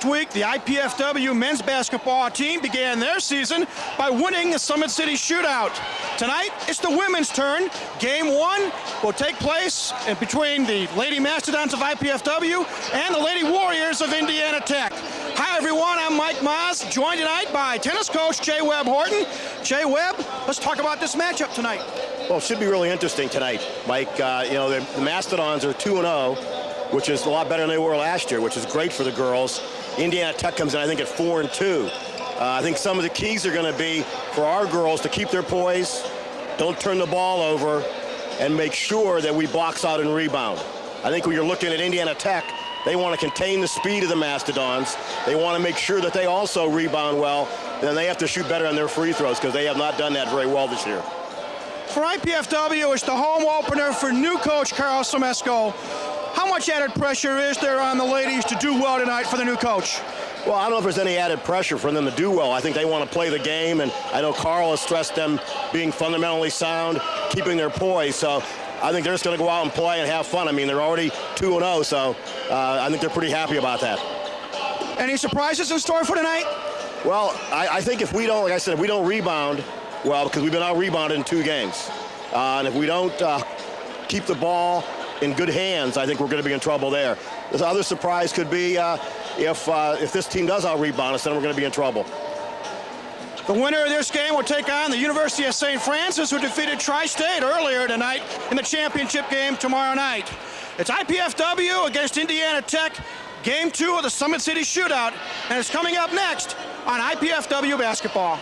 week, the IPFW men's basketball team began their season by winning the Summit City Shootout. Tonight, it's the women's turn. Game 1 will take place between the Lady Mastodons of IPFW and the Lady Warriors of Indiana Tech. Hi everyone, I'm Mike Maas, joined tonight by tennis coach Jay Webb Horton. Jay Webb, let's talk about this matchup tonight. Well, it should be really interesting tonight, Mike. The Mastodons are 2-0, which is a lot better than they were last year, which is great for the girls. Indiana Tech comes in, I think, at 4-2. I think some of the keys are going to be for our girls to keep their poise, don't turn the ball over, and make sure that we box out and rebound. I think when you're looking at Indiana Tech, they want to contain the speed of the Mastodons. They want to make sure that they also rebound well. Then they have to shoot better on their free throws because they have not done that very well this year. For IPFW, it's the home opener for new coach Carl Semesco. How much added pressure is there on the ladies to do well tonight for the new coach? Well, I don't know if there's any added pressure for them to do well. I think they want to play the game, and I know Carl has stressed them being fundamentally sound, keeping their poise. So I think they're just going to go out and play and have fun. I mean, they're already 2-0, so I think they're pretty happy about that. Any surprises in store for tonight? Well, I think if we don't, like I said, if we don't rebound, well, because we've been out-rebounded in 2 games. And if we don't keep the ball in good hands, I think we're going to be in trouble there. The other surprise could be if this team does out-rebound us, then we're going to be in trouble. The winner of this game will take on the University of St. Francis, who defeated Tri-State earlier tonight in the championship game tomorrow night. It's IPFW against Indiana Tech, Game 2 of the Summit City Shootout, and it's coming up next on IPFW Basketball.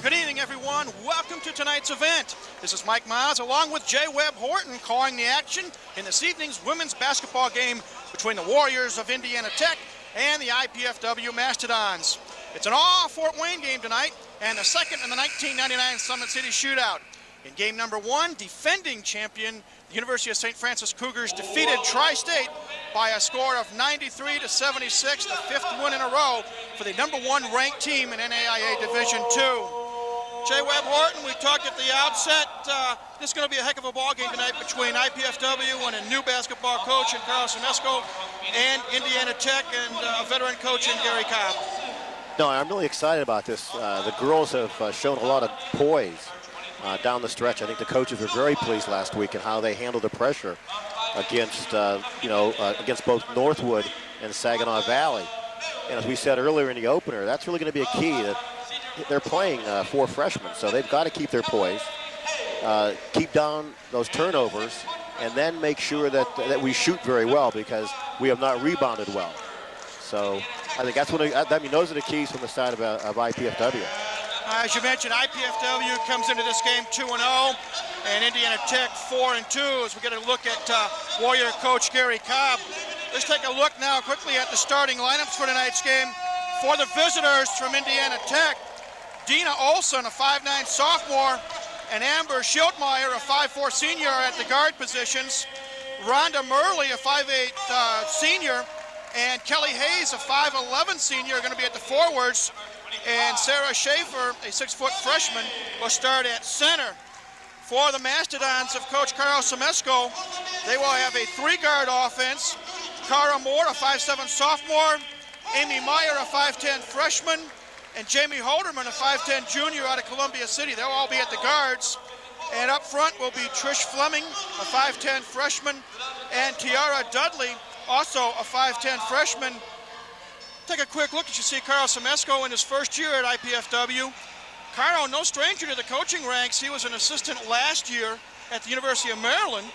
Good evening, everyone. Welcome to tonight's event. This is Mike Miles along with Jay Webb Horton calling the action in this evening's women's basketball game between the Warriors of Indiana Tech and the IPFW Mastodons. It's an all-Fort Wayne game tonight and the second in the 1999 Summit City Shootout. In game number 1, defending champion, the University of St. Francis Cougars defeated Tri-State by a score of 93-76, the 5th win in a row for the number 1 ranked team in NAIA Division II. Jay Webb Horton, we talked at the outset, this is going to be a heck of a ball game tonight between IPFW and a new basketball coach in Carl Semesco and Indiana Tech and a veteran coach in Gary Cobb. No, I'm really excited about this. The girls have shown a lot of poise down the stretch. I think the coaches were very pleased last week in how they handled the pressure against, against both Northwood and Saginaw Valley. And as we said earlier in the opener, that's really going to be a key. That they're playing 4 freshmen, so they've got to keep their poise, keep down those turnovers, and then make sure that we shoot very well because we have not rebounded well. So I think that's those are the keys from the side of IPFW. As you mentioned, IPFW comes into this game 2-0, and Indiana Tech 4-2 as we get a look at Warrior coach Gary Cobb. Let's take a look now quickly at the starting lineups for tonight's game. For the visitors from Indiana Tech, Dina Olson, a 5'9" sophomore, and Amber Schiltmeyer, a 5'4" senior at the guard positions. Rhonda Murley, a 5'8" senior, and Kelly Hayes, a 5'11" senior, are going to be at the forwards. And Sarah Schaefer, a 6-foot freshman, will start at center. For the Mastodons of Coach Carl Semesco, they will have a 3-guard offense. Cara Moore, a 5'7" sophomore, Amy Meyer, a 5'10" freshman, and Jamie Holderman, a 5'10" junior out of Columbia City. They'll all be at the guards. And up front will be Trish Fleming, a 5'10" freshman, and Tiara Dudley, also a 5'10" freshman. Take a quick look as you see Carl Semesco in his first year at IPFW. Carl, no stranger to the coaching ranks. He was an assistant last year at the University of Maryland.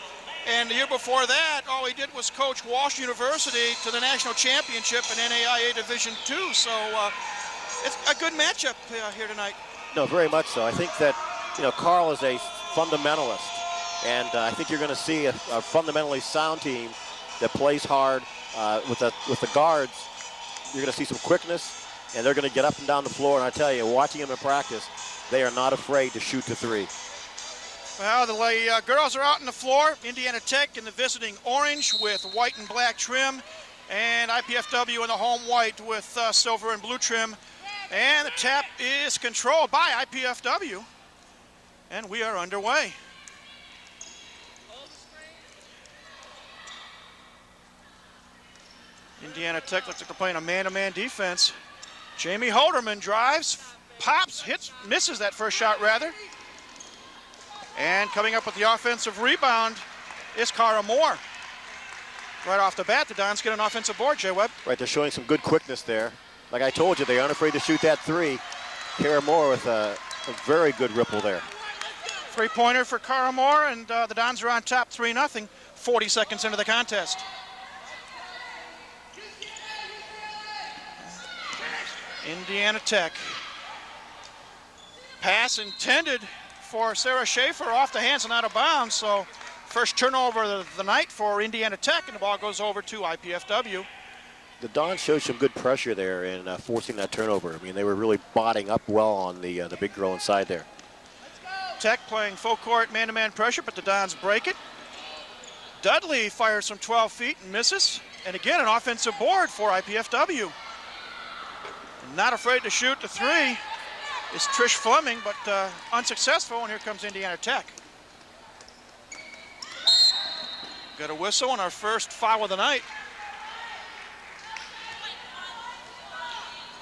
And the year before that, all he did was coach Walsh University to the national championship in NAIA Division II. So it's a good matchup here tonight. No, very much so. I think that, Carl is a fundamentalist. And I think you're going to see a fundamentally sound team that plays hard with the guards. You're going to see some quickness, and they're going to get up and down the floor. And I tell you, watching them in practice, they are not afraid to shoot the 3. Well, the girls are out on the floor. Indiana Tech in the visiting orange with white and black trim, and IPFW in the home white with silver and blue trim. And the tap is controlled by IPFW, and we are underway. Indiana Tech looks like they're playing a man-to-man defense. Jamie Holderman drives, pops, hits, misses that first shot rather. And coming up with the offensive rebound is Cara Moore. Right off the bat, the Dons get an offensive board, Jay Webb. Right, they're showing some good quickness there. Like I told you, they aren't afraid to shoot that three. Cara Moore with a very good ripple there. Three-pointer for Cara Moore, and the Dons are on top 3-0, 40 seconds into the contest. Indiana Tech. Pass intended for Sarah Schaefer off the hands and out of bounds, so first turnover of the night for Indiana Tech, and the ball goes over to IPFW. The Dons showed some good pressure there in forcing that turnover. I mean, they were really botting up well on the big girl inside there. Tech playing full court man-to-man pressure, but the Dons break it. Dudley fires from 12 feet and misses. And again, an offensive board for IPFW. Not afraid to shoot the three is Trish Fleming, but unsuccessful, and here comes Indiana Tech. Got a whistle on our first foul of the night.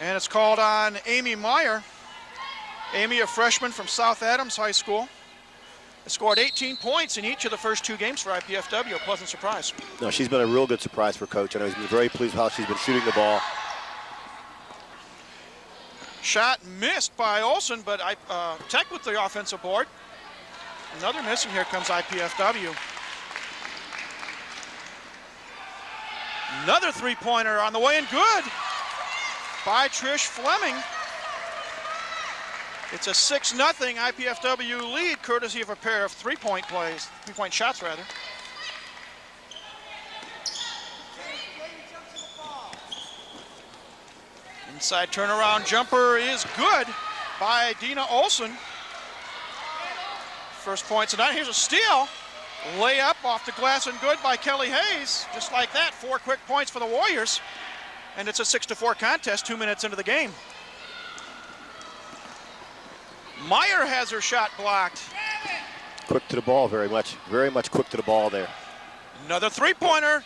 And it's called on Amy Meyer. Amy, a freshman from South Adams High School, has scored 18 points in each of the first two games for IPFW. A pleasant surprise. No, she's been a real good surprise for Coach. I know he's been very pleased with how she's been shooting the ball. Shot missed by Olsen, but Tech with the offensive board. Another miss, and here comes IPFW. Another three-pointer on the way, and good by Trish Fleming. It's a 6-0 IPFW lead, courtesy of a pair of three-point shots rather. Inside turnaround jumper is good by Dina Olsen. First point tonight. Here's a steal. Layup off the glass and good by Kelly Hayes. Just like that, 4 quick points for the Warriors. And it's a 6-4 contest 2 minutes into the game. Meyer has her shot blocked. Quick to the ball, very much quick to the ball there. Another three-pointer.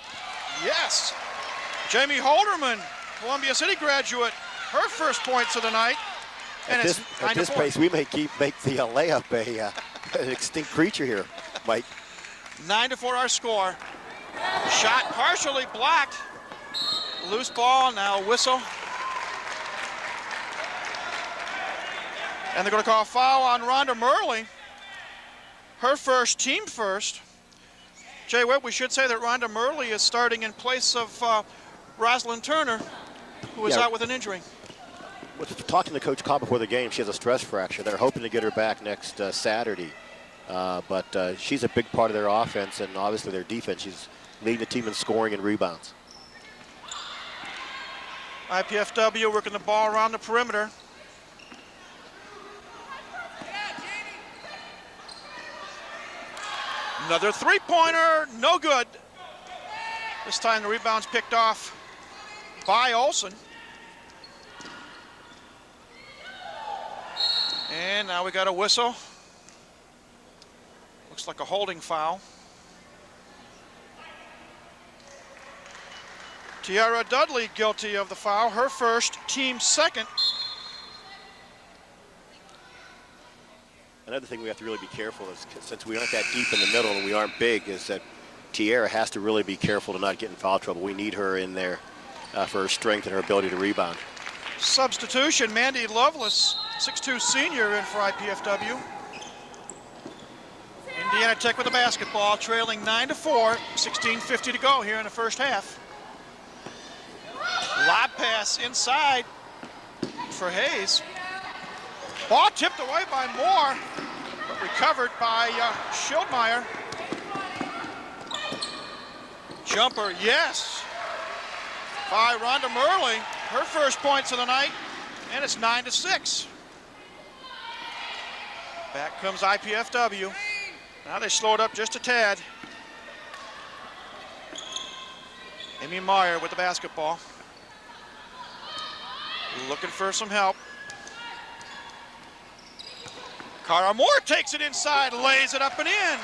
Yes. Jamie Holderman, Columbia City graduate, her first points of the night. And at this pace, we may make the layup an extinct creature here, Mike. 9-4 our score. Shot partially blocked. Loose ball, now whistle. And they're going to call a foul on Rhonda Murley. Her first, team first. Jay Webb, we should say that Rhonda Murley is starting in place of Rosalind Turner, who is out with an injury. Talking to Coach Cobb before the game, she has a stress fracture. They're hoping to get her back next Saturday. But she's a big part of their offense and obviously their defense. She's leading the team in scoring and rebounds. IPFW working the ball around the perimeter. Another three-pointer, no good. This time the rebound's picked off by Olsen. And now we got a whistle. Looks like a holding foul. Tiara Dudley guilty of the foul, her first, team second. Another thing we have to really be careful is, since we aren't that deep in the middle and we aren't big, is that Tiara has to really be careful to not get in foul trouble. We need her in there for her strength and her ability to rebound. Substitution, Mandy Lovelace, 6'2" senior in for IPFW. Indiana Tech with the basketball, trailing 9-4, 16:50 to go here in the first half. Lob pass inside for Hayes. Ball tipped away by Moore, but recovered by Schildmeyer. Jumper, yes, by Rhonda Murley. Her first points of the night, and it's 9-6. Back comes IPFW. Now they slow it up just a tad. Amy Meyer with the basketball. Looking for some help. Cara Moore takes it inside, lays it up and in.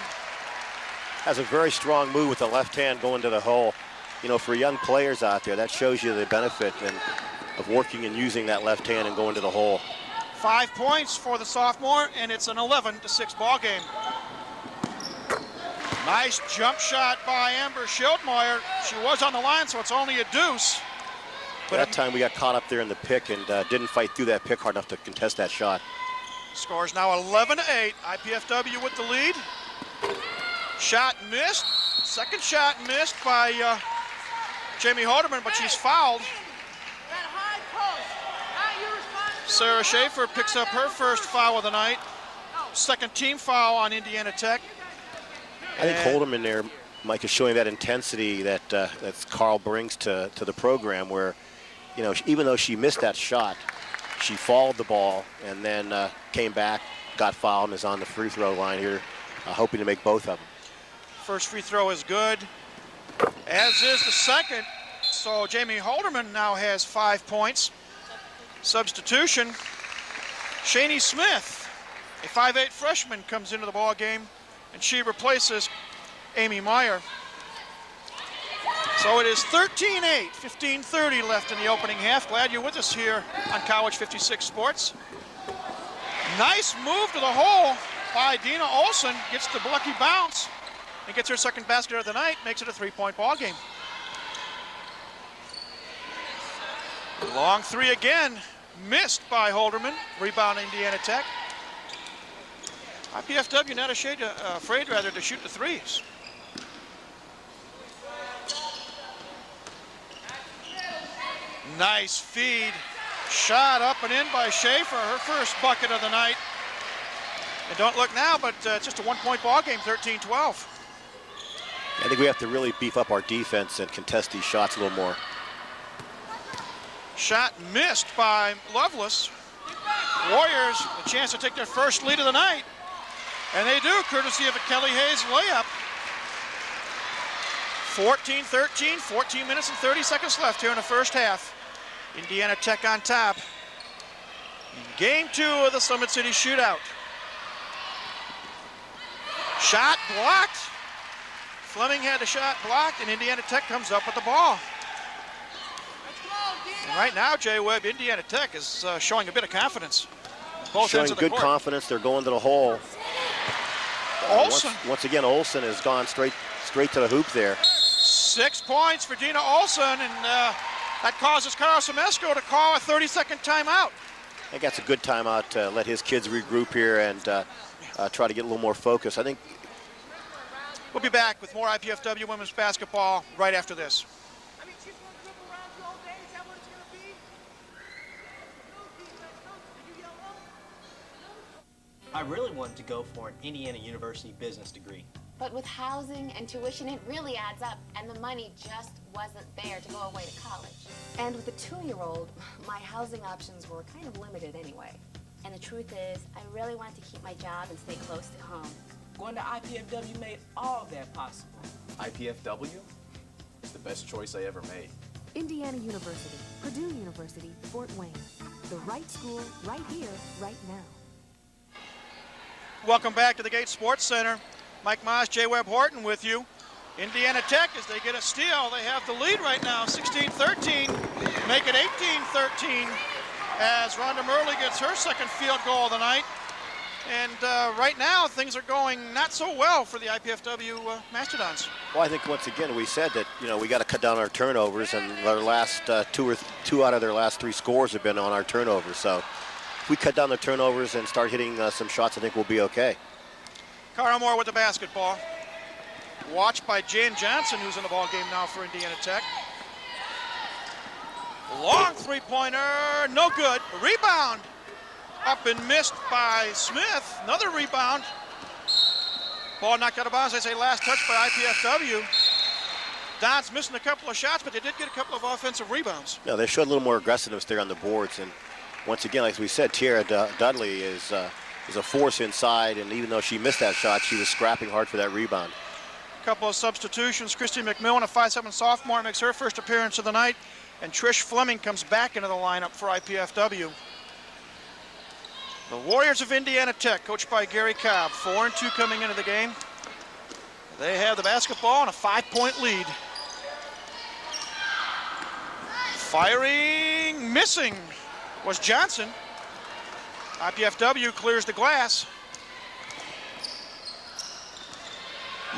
Has a very strong move with the left hand going to the hole. you know, for young players out there, that shows you the benefit of working and using that left hand and going to the hole. 5 points for the sophomore, and it's an 11-6 ball game. Nice jump shot by Amber Schildmeyer. She was on the line, so it's only a deuce. But that time we got caught up there in the pick and didn't fight through that pick hard enough to contest that shot. Score is now 11-8. IPFW with the lead. Shot missed. Second shot missed by Jamie Halderman, but she's fouled. Sarah Schaefer picks up her first foul of the night. Second team foul on Indiana Tech. I think Halderman there, Mike, is showing that intensity that Carl brings to the program where, you know, even though she missed that shot, she fouled the ball and then came back, got fouled, and is on the free throw line here, hoping to make both of them. First free throw is good, as is the second. So Jamie Halderman now has 5 points. Substitution, Shani Smith, a 5'8" freshman, comes into the ball game, and she replaces Amy Meyer. So it is 13-8, 15:30 left in the opening half. Glad you're with us here on College 56 Sports. Nice move to the hole by Dina Olson. Gets the lucky bounce and gets her second basket of the night. Makes it a 3-point ball game. Long three again. Missed by Halderman. Rebound Indiana Tech. IPFW not afraid to shoot the threes. Nice feed. Shot up and in by Schaefer, her first bucket of the night. And don't look now, but just a 1-point ball game, 13-12. I think we have to really beef up our defense and contest these shots a little more. Shot missed by Lovelace. Warriors a chance to take their first lead of the night. And they do, courtesy of a Kelly Hayes layup. 14-13, 14 minutes and 30 seconds left here in the first half. Indiana Tech on top. Game 2 of the Summit City Shootout. Shot blocked. Fleming had the shot blocked, and Indiana Tech comes up with the ball. And right now, Jay Webb, Indiana Tech is showing a bit of confidence. Both showing ends of the good court. confidence. They're going to the hole. Olson. Once again, Olson has gone straight to the hoop there. 6 points for Dina Olson, and that causes Carlos Amesco to call a 30-second timeout. I think that's a good timeout to let his kids regroup here and try to get a little more focus. I think we'll be back with more IPFW women's basketball right after this. I really wanted to go for an Indiana University business degree. But with housing and tuition, it really adds up, and the money just wasn't there to go away to college. And with a 2-year-old, my housing options were kind of limited anyway. And the truth is, I really wanted to keep my job and stay close to home. Going to IPFW made all that possible. IPFW is the best choice I ever made. Indiana University, Purdue University, Fort Wayne. The right school, right here, right now. Welcome back to the Gate Sports Center. Mike Moss, Jay Webb Horton with you. Indiana Tech, as they get a steal, they have the lead right now, 16-13. Make it 18-13 as Rhonda Murley gets her second field goal of the night. And right now, things are going not so well for the IPFW Mastodons. Well, I think once again we said that, you know, we got to cut down our turnovers, and their last two out of their last 3 scores have been on our turnovers. So if we cut down the turnovers and start hitting some shots, I think we'll be okay. Cara Moore with the basketball. Watched by Jan Johnson, who's in the ball game now for Indiana Tech. Long three-pointer, no good. Rebound, up and missed by Smith. Another rebound. Ball knocked out of bounds. They say last touch by IPFW. Don's missing a couple of shots, but they did get a couple of offensive rebounds. No, they showed a little more aggressiveness there on the boards, and once again, like we said, Tierra Dudley is a force inside, and even though she missed that shot, she was scrapping hard for that rebound. Couple of substitutions. Christy McMillan, a 5'7" sophomore, makes her first appearance of the night, and Trish Fleming comes back into the lineup for IPFW. The Warriors of Indiana Tech, coached by Gary Cobb, 4-2 coming into the game. They have the basketball and a 5-point lead. Firing, missing was Johnson. IPFW clears the glass.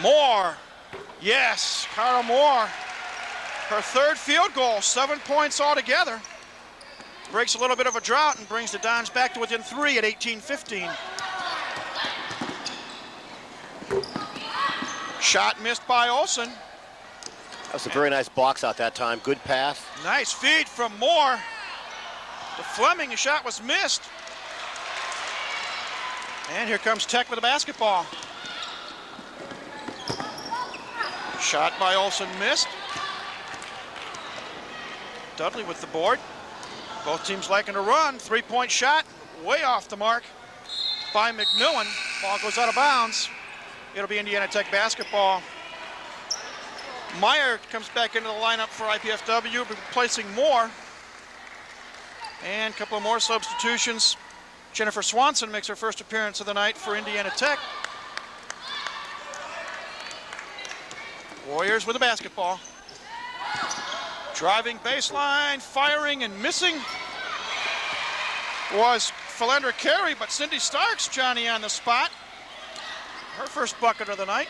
Moore, yes, Cara Moore. Her third field goal, 7 points altogether. Breaks a little bit of a drought and brings the Dons back to within 3 at 18-15. Shot missed by Olsen. That was a very nice box out that time. Good pass. Nice feed from Moore to Fleming. The shot was missed. And here comes Tech with a basketball. Shot by Olsen missed. Dudley with the board. Both teams liking to run. Three-point shot, way off the mark by McMillan. Ball goes out of bounds. It'll be Indiana Tech basketball. Meyer comes back into the lineup for IPFW, replacing Moore. And a couple of more substitutions. Jennifer Swanson makes her first appearance of the night for Indiana Tech. Warriors with the basketball. Driving baseline, firing and missing was Philandra Carey, but Cindy Starks, Johnny, on the spot. Her first bucket of the night.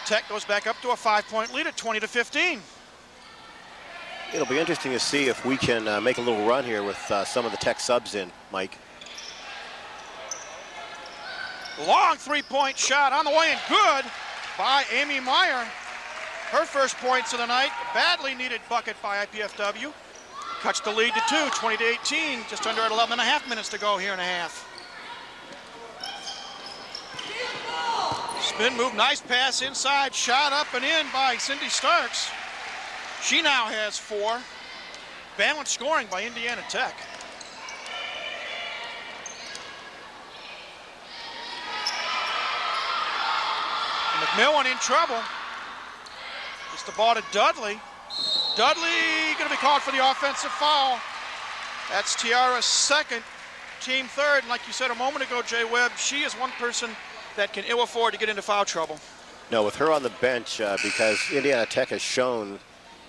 Tech goes back up to a 5-point lead at 20-15. It'll be interesting to see if we can make a little run here with some of the Tech subs in, Mike. Long three-point shot on the way and good by Amy Meyer. Her first points of the night, badly needed bucket by IPFW. Cuts the lead to 2, 20-18, just under 11 and a half minutes to go here in a half. Spin move, nice pass inside, shot up and in by Cindy Starks. She now has 4. Balanced scoring by Indiana Tech. McMillan in trouble. Gets the ball to Dudley. Dudley going to be called for the offensive foul. That's Tiara's second, team third. And like you said a moment ago, Jay Webb, she is one person that can ill afford to get into foul trouble. No, with her on the bench, because Indiana Tech has shown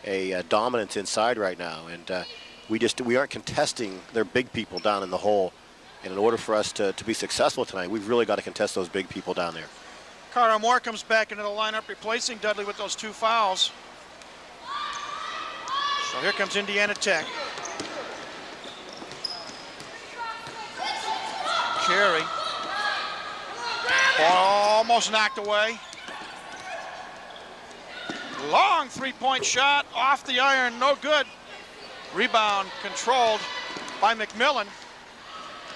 a dominance inside right now, and we aren't contesting their big people down in the hole. And in order for us to be successful tonight, we've really got to contest those big people down there. Cara Moore comes back into the lineup, replacing Dudley with those 2 fouls. So here comes Indiana Tech. Carey. Almost knocked away. Long three-point shot off the iron, no good. Rebound controlled by McMillan.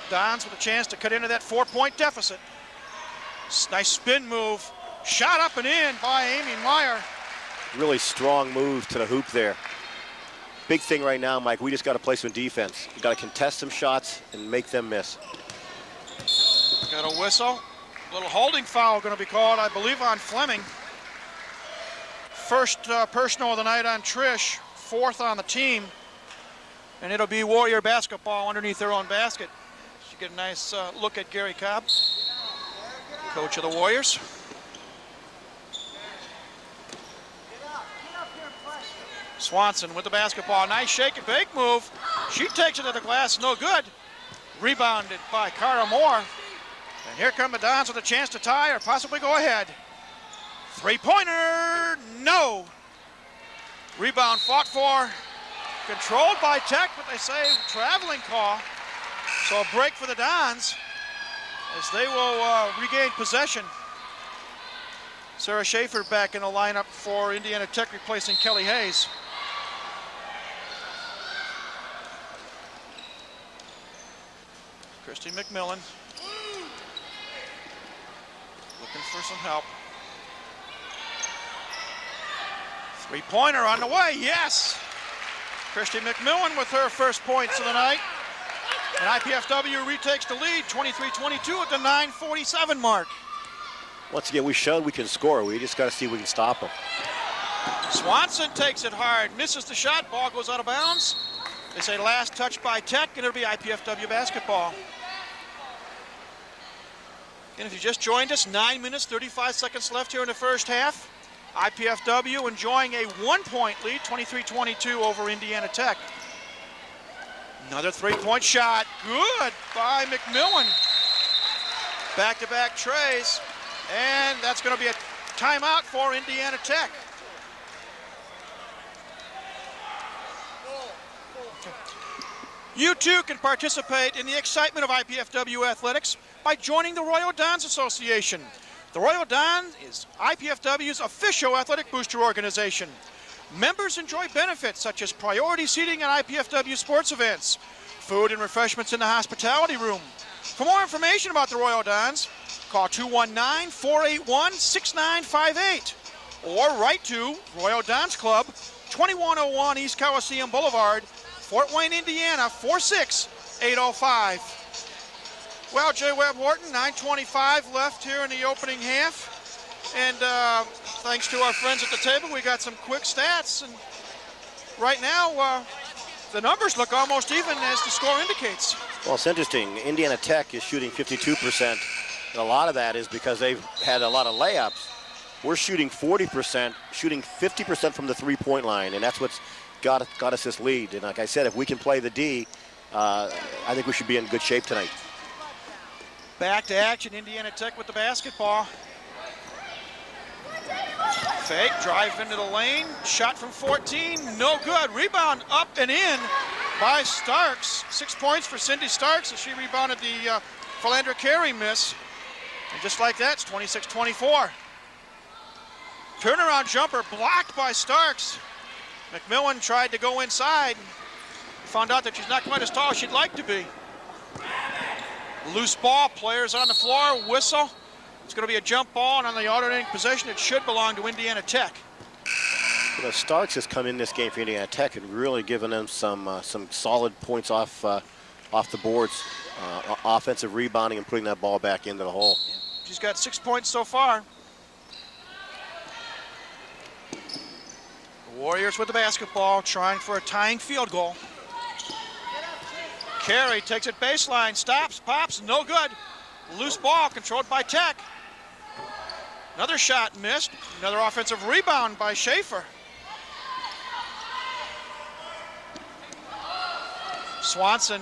Dons with a chance to cut into that 4-point deficit. Nice spin move. Shot up and in by Amy Meyer. Really strong move to the hoop there. Big thing right now, Mike, we just got to play some defense. We got to contest some shots and make them miss. Got a whistle. A little holding foul going to be called, I believe, on Fleming. First personal of the night on Trish, 4th on the team. And it'll be Warrior basketball underneath their own basket. You get a nice look at Gary Cobb, coach of the Warriors. Swanson with the basketball. Nice shake and bake move. She takes it to the glass, no good. Rebounded by Cara Moore. And here come the Dons with a chance to tie or possibly go ahead. Three-pointer, no. Rebound fought for, controlled by Tech, but they say traveling call. So a break for the Dons as they will regain possession. Sarah Schaefer back in the lineup for Indiana Tech, replacing Kelly Hayes. Christy McMillan looking for some help. Three-pointer on the way, yes! Christy McMillan with her first points of the night. And IPFW retakes the lead, 23-22 at the 9:47 mark. Once again, we showed we can score. We just got to see if we can stop them. Swanson takes it hard, misses the shot, ball goes out of bounds. They say last touch by Tech, and it'll be IPFW basketball. And if you just joined us, 9 minutes, 35 seconds left here in the first half. IPFW enjoying a 1-point lead, 23-22 over Indiana Tech. Another three-point shot. Good by McMillan. Back-to-back trays. And that's going to be a timeout for Indiana Tech. You too can participate in the excitement of IPFW athletics by joining the Royal Dons Association. The Royal Dons is IPFW's official athletic booster organization. Members enjoy benefits such as priority seating at IPFW sports events, food and refreshments in the hospitality room. For more information about the Royal Dons, call 219-481-6958 or write to Royal Dons Club, 2101 East Coliseum Boulevard, Fort Wayne, Indiana, 46805. Well, Jay Webb Horton, 9:25 left here in the opening half. And thanks to our friends at the table, we got some quick stats. And right now, the numbers look almost even as the score indicates. Well, it's interesting. Indiana Tech is shooting 52%. And a lot of that is because they've had a lot of layups. We're shooting 40%, shooting 50% from the three-point line, and that's what's got us this lead. And like I said, if we can play the D, I think we should be in good shape tonight. Back to action, Indiana Tech with the basketball. Fake, drive into the lane, shot from 14, no good. Rebound up and in by Starks. 6 points for Cindy Starks as she rebounded the Philandra Carey miss. And just like that, it's 26-24. Turnaround jumper blocked by Starks. McMillan tried to go inside. Found out that she's not quite as tall as she'd like to be. Loose ball, players on the floor, whistle. It's going to be a jump ball, and on the alternating possession, it should belong to Indiana Tech. You know, Starks has come in this game for Indiana Tech and really given them some solid points off the boards, offensive rebounding and putting that ball back into the hole. She's got 6 points so far. The Warriors with the basketball, trying for a tying field goal. Carey takes it baseline, stops, pops, no good. Loose ball controlled by Tech. Another shot missed. Another offensive rebound by Schaefer. Swanson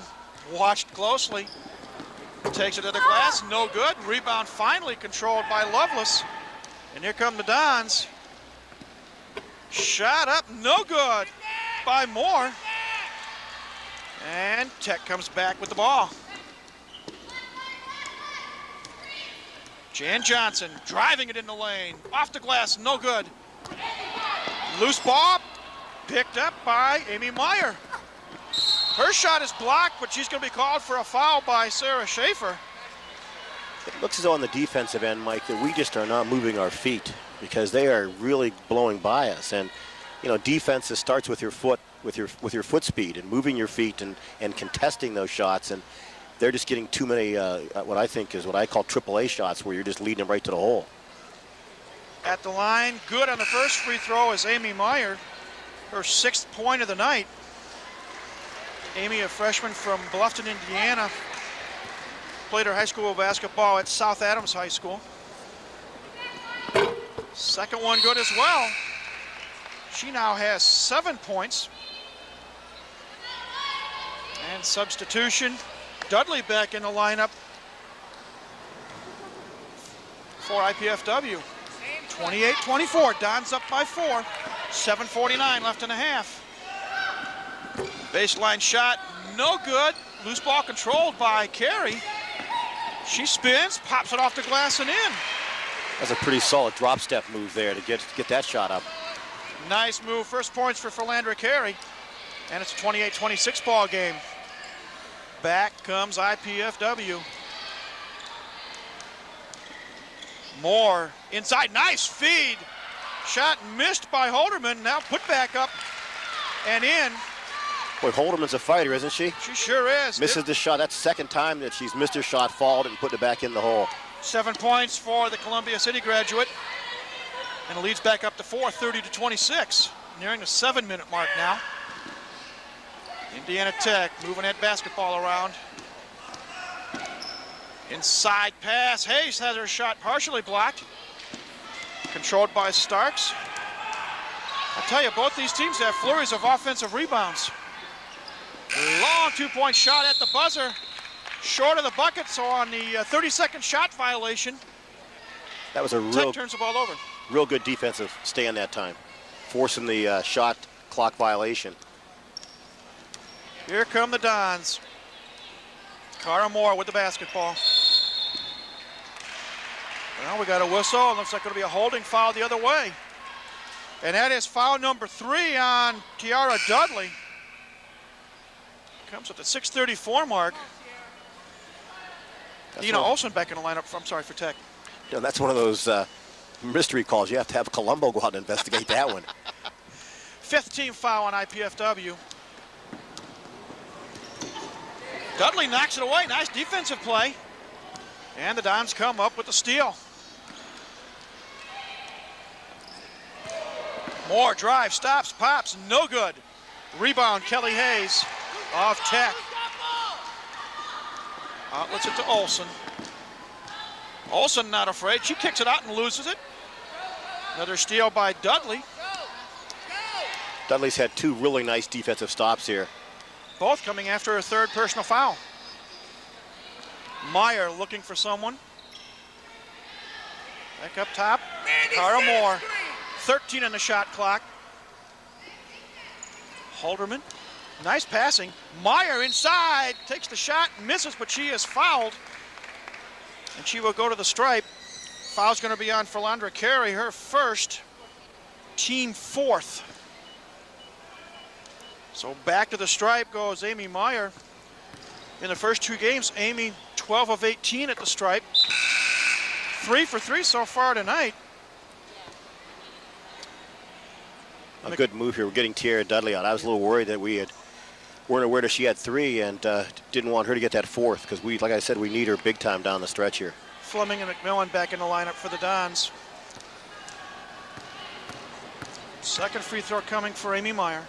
watched closely. Takes it to the glass, no good. Rebound finally controlled by Lovelace. And here come the Dons. Shot up, no good by Moore. And Tech comes back with the ball. Jan Johnson driving it in the lane. Off the glass, no good. Loose ball, picked up by Amy Meyer. Her shot is blocked, but she's going to be called for a foul by Sarah Schaefer. It looks as though on the defensive end, Mike, that we just are not moving our feet because they are really blowing by us. And you know, defense starts with your foot, with your foot speed and moving your feet and contesting those shots. And they're just getting too many, what I think is what I call AAA shots, where you're just leading them right to the hole. At the line, good on the first free throw is Amy Meyer, her 6th point of the night. Amy, a freshman from Bluffton, Indiana, played her high school basketball at South Adams High School. Second one good as well. She now has 7 points. And substitution. Dudley back in the lineup for IPFW. 28-24, Dons up by 4. 7:49 left in the half. Baseline shot, no good. Loose ball controlled by Carey. She spins, pops it off the glass and in. That's a pretty solid drop step move there to get that shot up. Nice move, first points for Philandra Carey. And it's a 28-26 ball game. Back comes IPFW. Moore inside, nice feed. Shot missed by Holderman, now put back up and in. Boy, Holderman's a fighter, isn't she? She sure is. Misses the shot. That's the second time that she's missed her shot, fouled it, and put it back in the hole. 7 points for the Columbia City graduate. And it leads back up to 4, 30-26. Nearing the 7-minute mark now. Indiana Tech moving that basketball around. Inside pass. Hayes has her shot partially blocked. Controlled by Starks. I tell you, both these teams have flurries of offensive rebounds. Long two-point shot at the buzzer, short of the bucket, so on the 30-second shot violation, That was a Tech turns the ball over. real good defensive stand that time, forcing the shot clock violation. Here come the Dons. Cara Moore with the basketball. Well, we got a whistle. It looks like it'll be a holding foul the other way. And that is foul number 3 on Tiara Dudley. Comes at the 6:34 mark. Dina Olsen back in the lineup. I'm sorry, for Tech. You know, that's one of those mystery calls. You have to have Colombo go out and investigate that one. 5th team foul on IPFW. Dudley knocks it away. Nice defensive play. And the Dons come up with the steal. Moore drive, stops, pops, no good. Rebound, Kelly Hayes of Tech. Outlets it to Olsen. Olsen not afraid. She kicks it out and loses it. Another steal by Dudley. Dudley's had 2 really nice defensive stops here. Both coming after a 3rd personal foul. Meyer looking for someone. Back up top. Cara Moore. 13 on the shot clock. Holderman. Nice passing. Meyer inside. Takes the shot, misses, but she is fouled. And she will go to the stripe. Foul's going to be on Philandra Carey, her first, team 4th. So back to the stripe goes Amy Meyer. In the first 2 games, Amy 12 of 18 at the stripe. 3 for 3 so far tonight. A good move here. We're getting Tiara Dudley out. I was a little worried that weren't aware that she had 3 and didn't want her to get that 4th because like I said, we need her big time down the stretch here. Fleming and McMillan back in the lineup for the Dons. Second free throw coming for Amy Meyer.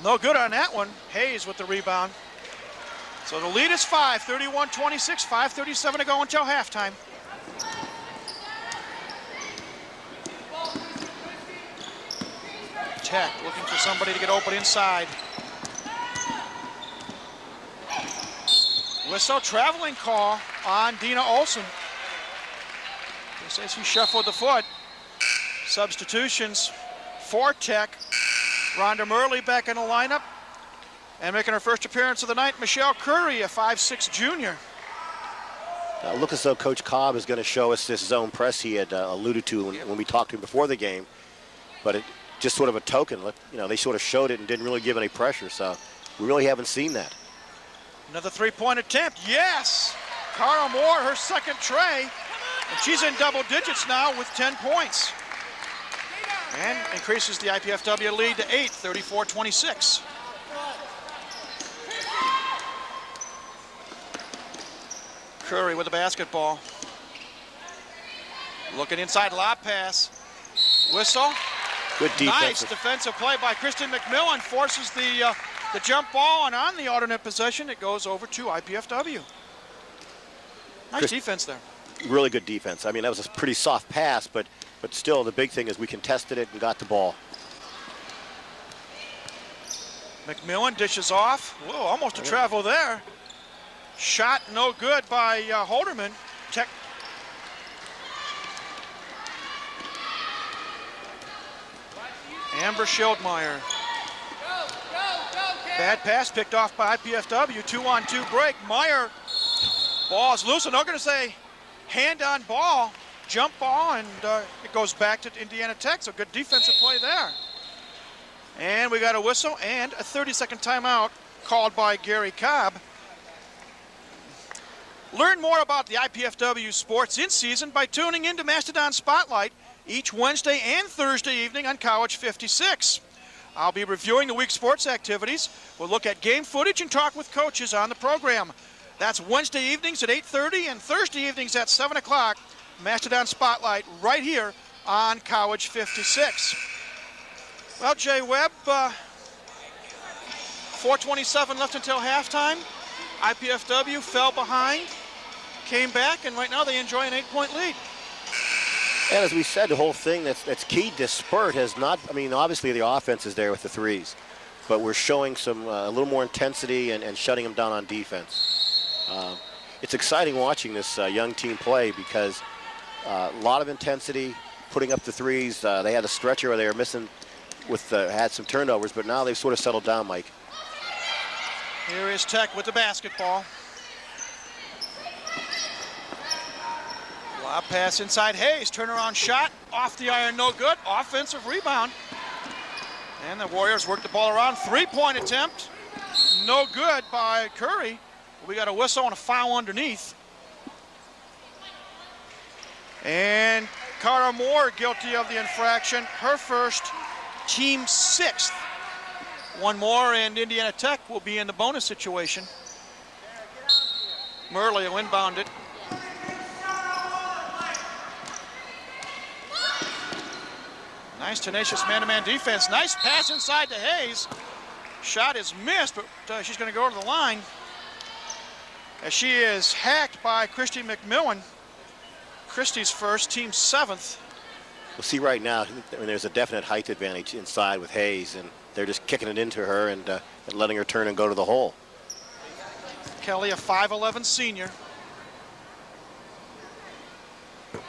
No good on that one. Hayes with the rebound. So the lead is 5, 31-26, 5:37 to go until halftime. Tech looking for somebody to get open inside. Whistle, traveling call on Dina Olsen. He says he shuffled the foot. Substitutions for Tech. Rhonda Murley back in the lineup. And making her first appearance of the night, Michelle Curry, a 5'6" junior. Look as though Coach Cobb is going to show us this zone press he had alluded to when we talked to him before the game. But it just sort of a token. You know, they sort of showed it and didn't really give any pressure. So we really haven't seen that. Another three-point attempt. Yes! Cara Moore, her second tray. And she's in double digits now with 10 points. And increases the IPFW lead to 8, 34-26. Curry with the basketball. Looking inside, lob pass. Whistle. Good defense. Nice defensive play by Kristen McMillan. Forces the jump ball, and on the alternate possession, it goes over to IPFW. Nice defense there. Really good defense. I mean, that was a pretty soft pass, but still, the big thing is we contested it and got the ball. McMillan dishes off. Whoa, almost a travel there. Shot no good by Holderman. Tech. Amber Schildmeyer. Bad pass picked off by IPFW. 2-on-2 break. Meyer. Ball is loose, and they're going to say hand on ball, jump ball, and it goes back to Indiana Tech. So good defensive play there. And we got a whistle and a 30-second timeout called by Gary Cobb. Learn more about the IPFW sports in season by tuning into Mastodon Spotlight each Wednesday and Thursday evening on College 56. I'll be reviewing the week's sports activities. We'll look at game footage and talk with coaches on the program. That's Wednesday evenings at 8:30 and Thursday evenings at 7 o'clock. Mastodon Spotlight right here on College 56. Well, Jay Webb, 4:27 left until halftime. IPFW fell behind, came back, and right now they enjoy an 8-point lead. And as we said, the whole thing that's keyed this spurt has not, I mean, obviously the offense is there with the threes. but we're showing some a little more intensity and shutting them down on defense. It's exciting watching this young team play because a lot of intensity, putting up the threes. They had a stretcher where they were missing with had some turnovers, but now they've sort of settled down, Mike. Here is Tech with the basketball. Lob pass inside Hayes. Turnaround shot off the iron, no good. Offensive rebound. And the Warriors work the ball around. Three-point attempt. No good by Curry. We got a whistle and a foul underneath. And Cara Moore guilty of the infraction. Her first, team sixth. One more and Indiana Tech will be in the bonus situation. Murley will inbound it. Nice tenacious man-to-man defense. Nice pass inside to Hayes. Shot is missed, but she's going to go to the line. As she is hacked by Christy McMillan. Christy's first, team seventh. We'll see right now, there's a definite height advantage inside with Hayes, and they're just kicking it into her and letting her turn and go to the hole. Kelly, a 5'11" senior.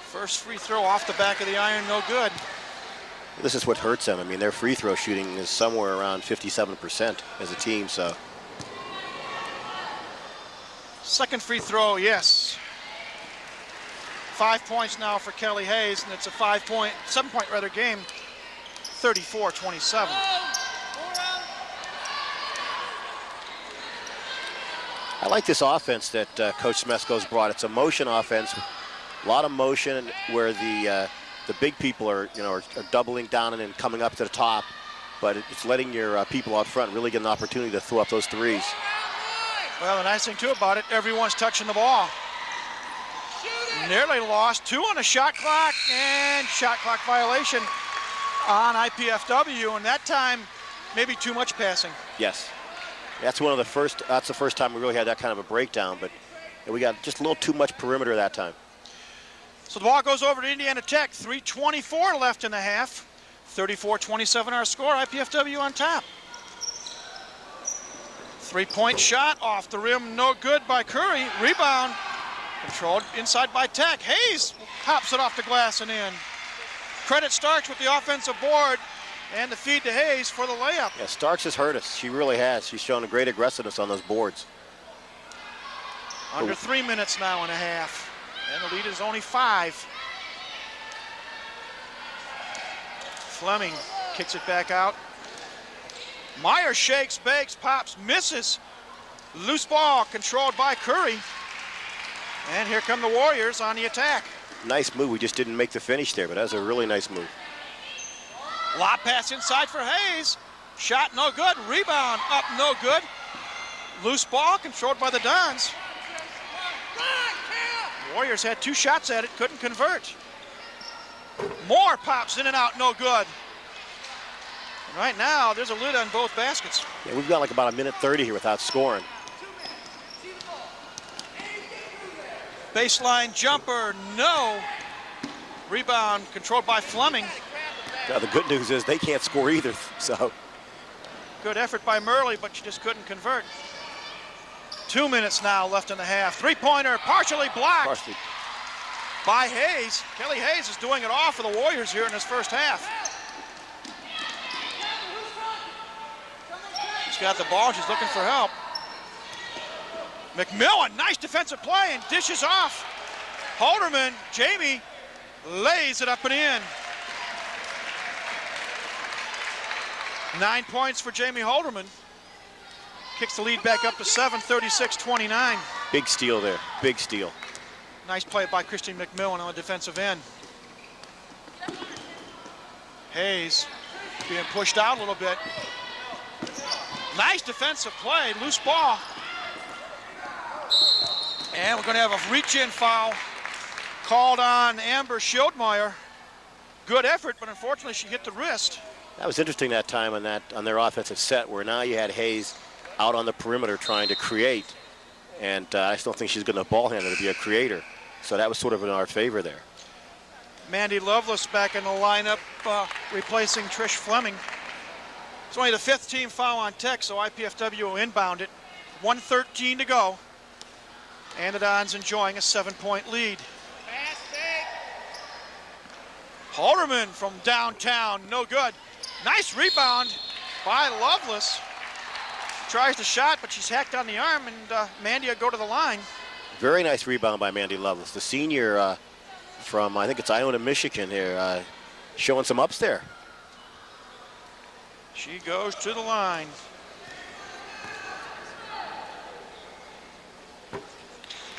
First free throw off the back of the iron, no good. This is what hurts them. I mean, their free throw shooting is somewhere around 57% as a team, so. Second free throw, yes. 5 points now for Kelly Hayes, and it's a 7-point rather game, 34-27. I like this offense that Coach Smesko's brought. It's a motion offense, a lot of motion where the big people are doubling down and then coming up to the top, but it's letting your people out front really get an opportunity to throw up those threes. Well, the nice thing too about it, everyone's touching the ball. Nearly lost, 2 on the shot clock, and shot clock violation on IPFW, and that time maybe too much passing. Yes, that's the first time we really had that kind of a breakdown, but we got just a little too much perimeter that time. So the ball goes over to Indiana Tech, 3:24 left in the half. 34-27 our score, IPFW on top. Three-point shot off the rim, no good by Curry. Rebound, controlled inside by Tech. Hayes pops it off the glass and in. Credit Starks with the offensive board and the feed to Hayes for the layup. Yeah, Starks has hurt us. She really has. She's shown a great aggressiveness on those boards. Under 3 minutes now and a half. And the lead is only 5. Fleming kicks it back out. Meyer shakes, bakes, pops, misses. Loose ball controlled by Curry. And here come the Warriors on the attack. Nice move. We just didn't make the finish there, but that was a really nice move. Lob pass inside for Hayes. Shot no good. Rebound up no good. Loose ball controlled by the Dons. Warriors had 2 shots at it, couldn't convert. Moore pops in and out, no good. And right now, there's a lid on both baskets. Yeah, we've got like about 1:30 here without scoring. Baseline jumper, no. Rebound controlled by Fleming. The good news is they can't score either, so. Good effort by Murley, but she just couldn't convert. 2 minutes now left in the half. Three-pointer partially blocked by Hayes. Kelly Hayes is doing it all for the Warriors here in this first half. She's got the ball, she's looking for help. McMillan, nice defensive play and dishes off. Holderman, Jamie lays it up and in. 9 points for Jamie Holderman. Kicks the lead back up to 7, 36-29. Big steal there, big steal. Nice play by Christine McMillan on the defensive end. Hayes being pushed out a little bit. Nice defensive play, loose ball. And we're going to have a reach-in foul called on Amber Schildmeyer. Good effort, but unfortunately she hit the wrist. That was interesting that time on their offensive set where now you had Hayes out on the perimeter trying to create, and I still think she's going to ball handler to be a creator. So that was sort of in our favor there. Mandy Lovelace back in the lineup, replacing Trish Fleming. It's only the 5th team foul on Tech, so IPFW will inbound it. 1:13 to go. And the Dons enjoying a 7-point lead. Halderman from downtown, no good. Nice rebound by Lovelace. She tries the shot, but she's hacked on the arm, and Mandy will go to the line. Very nice rebound by Mandy Lovelace, the senior from, I think it's Iona, Michigan here, showing some ups there. She goes to the line.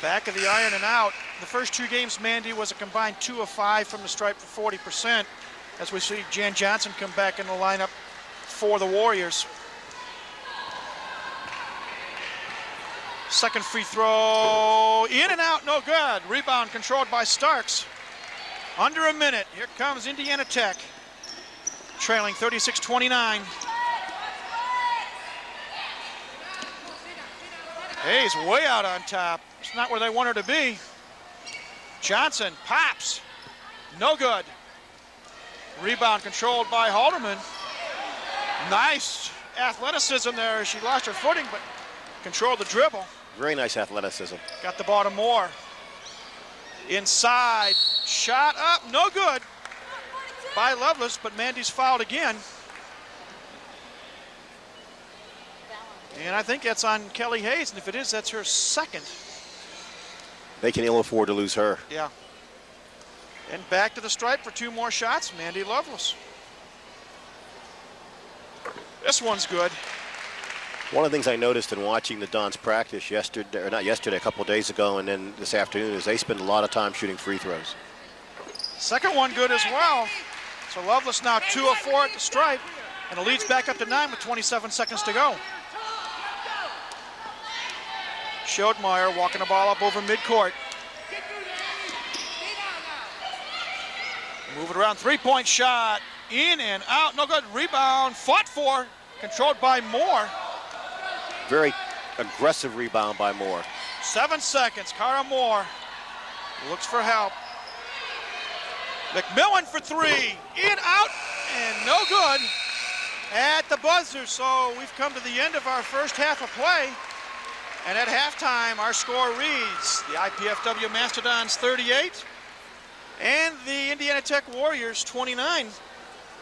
Back of the iron and out. The first 2 games, Mandy was a combined 2 of 5 from the stripe for 40%. As we see Jan Johnson come back in the lineup for the Warriors. Second free throw, in and out, no good. Rebound controlled by Starks. Under a minute, here comes Indiana Tech. Trailing 36-29. Hayes way out on top. It's not where they want her to be. Johnson pops. No good. Rebound controlled by Halderman. Nice athleticism there. She lost her footing, but controlled the dribble. Very nice athleticism. Got the ball to Moore. Inside. Shot up. No good by Lovelace, but Mandy's fouled again. And I think that's on Kelly Hayes, and if it is, that's her second. They can ill afford to lose her. Yeah. And back to the stripe for 2 more shots, Mandy Lovelace. This one's good. One of the things I noticed in watching the Dons practice yesterday, or not yesterday, a couple days ago, and then this afternoon, is they spend a lot of time shooting free throws. Second one good as well. So Lovelace now 2 of 4 at the stripe, and it leads back up to 9 with 27 seconds to go. Schoedmeyer walking the ball up over midcourt. Move it around, 3-point shot, in and out, no good. Rebound, fought for, controlled by Moore. Very aggressive rebound by Moore. 7 seconds, Cara Moore looks for help. McMillan for 3, in, out, and no good at the buzzer. So we've come to the end of our first half of play. And at halftime, our score reads the IPFW Mastodons 38 and the Indiana Tech Warriors 29.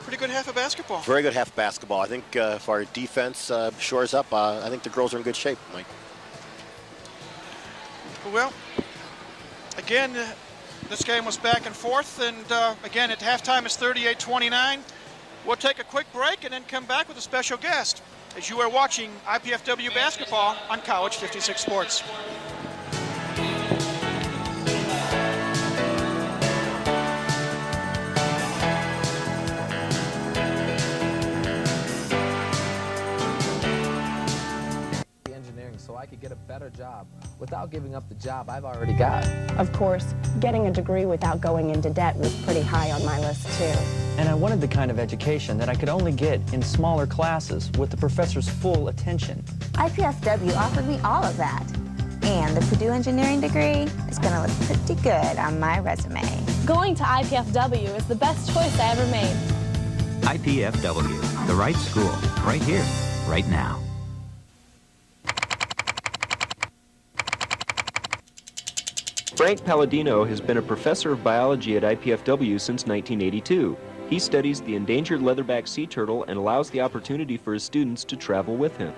Pretty good half of basketball. Very good half of basketball. I think if our defense shores up, I think the girls are in good shape, Mike. Well, again, this game was back and forth, and again, at halftime it's 38-29. We'll take a quick break and then come back with a special guest as you are watching IPFW basketball on College 56 Sports. Engineering so I could get a better job without giving up the job I've already got. Of course, getting a degree without going into debt was pretty high on my list too. And I wanted the kind of education that I could only get in smaller classes with the professor's full attention. IPFW offered me all of that. And the Purdue engineering degree is going to look pretty good on my resume. Going to IPFW is the best choice I ever made. IPFW, the right school, right here, right now. Frank Palladino has been a professor of biology at IPFW since 1982. He studies the endangered leatherback sea turtle and allows the opportunity for his students to travel with him.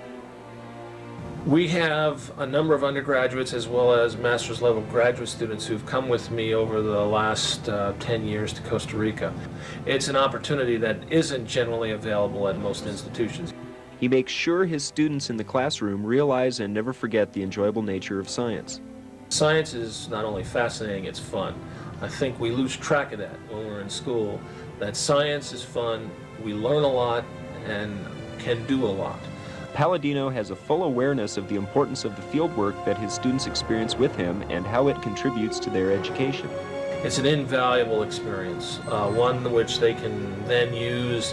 We have a number of undergraduates as well as master's level graduate students who've come with me over the last 10 years to Costa Rica. It's an opportunity that isn't generally available at most institutions. He makes sure his students in the classroom realize and never forget the enjoyable nature of science. Science is not only fascinating, it's fun. I think we lose track of that when we're in school, that science is fun, we learn a lot, and can do a lot. Palladino has a full awareness of the importance of the fieldwork that his students experience with him and how it contributes to their education. It's an invaluable experience, one which they can then use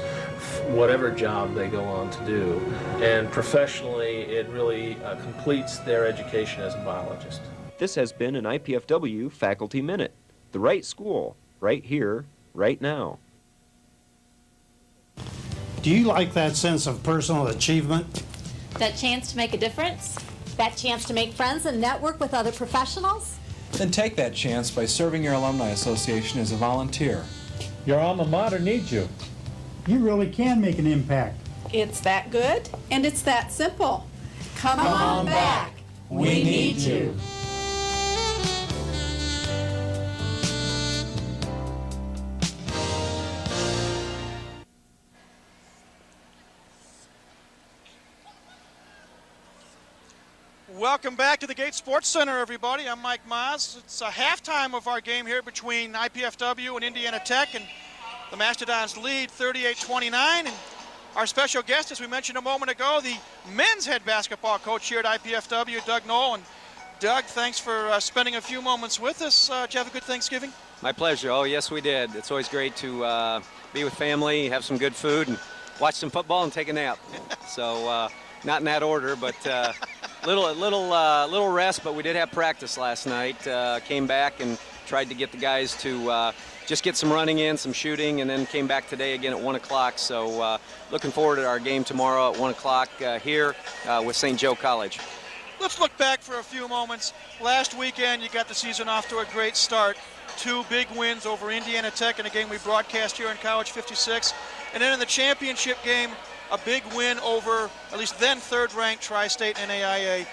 whatever job they go on to do. And professionally, it really completes their education as a biologist. This has been an IPFW Faculty Minute. The right school, right here, right now. Do Do you like that sense of personal achievement? That chance to make a difference? That chance to make friends and network with other professionals? Then take that chance by serving your alumni association as a volunteer. Your alma mater needs you. You really can make an impact. It's that good, and it's that simple. Come on back. We need you. Welcome back to the Gate Sports Center, everybody. I'm Mike Maz. It's a halftime of our game here between IPFW and Indiana Tech, and the Mastodons lead 38-29. And our special guest, as we mentioned a moment ago, the men's head basketball coach here at IPFW, Doug Knoll. And Doug, thanks for spending a few moments with us. Did you have a good Thanksgiving? My pleasure. Oh, yes, we did. It's always great to be with family, have some good food, and watch some football and take a nap. So not in that order, but little rest. But we did have practice last night. Came back and tried to get the guys to just get some running in, some shooting, and then came back today again at 1 o'clock. So looking forward to our game tomorrow at 1 o'clock here with St. Joe College. Let's look back for a few moments. Last weekend, you got the season off to a great start. 2 big wins over Indiana Tech in a game we broadcast here in College 56. And then in the championship game, a big win over, at least then, third-ranked Tri-State NAIA.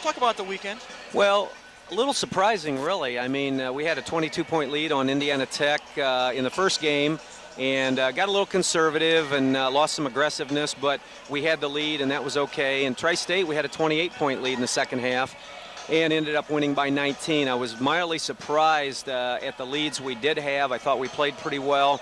Talk about the weekend. Well, a little surprising, really. I mean, we had a 22-point lead on Indiana Tech in the first game, and got a little conservative and lost some aggressiveness, but we had the lead, and that was okay. And Tri-State, we had a 28-point lead in the second half and ended up winning by 19. I was mildly surprised at the leads we did have. I thought we played pretty well.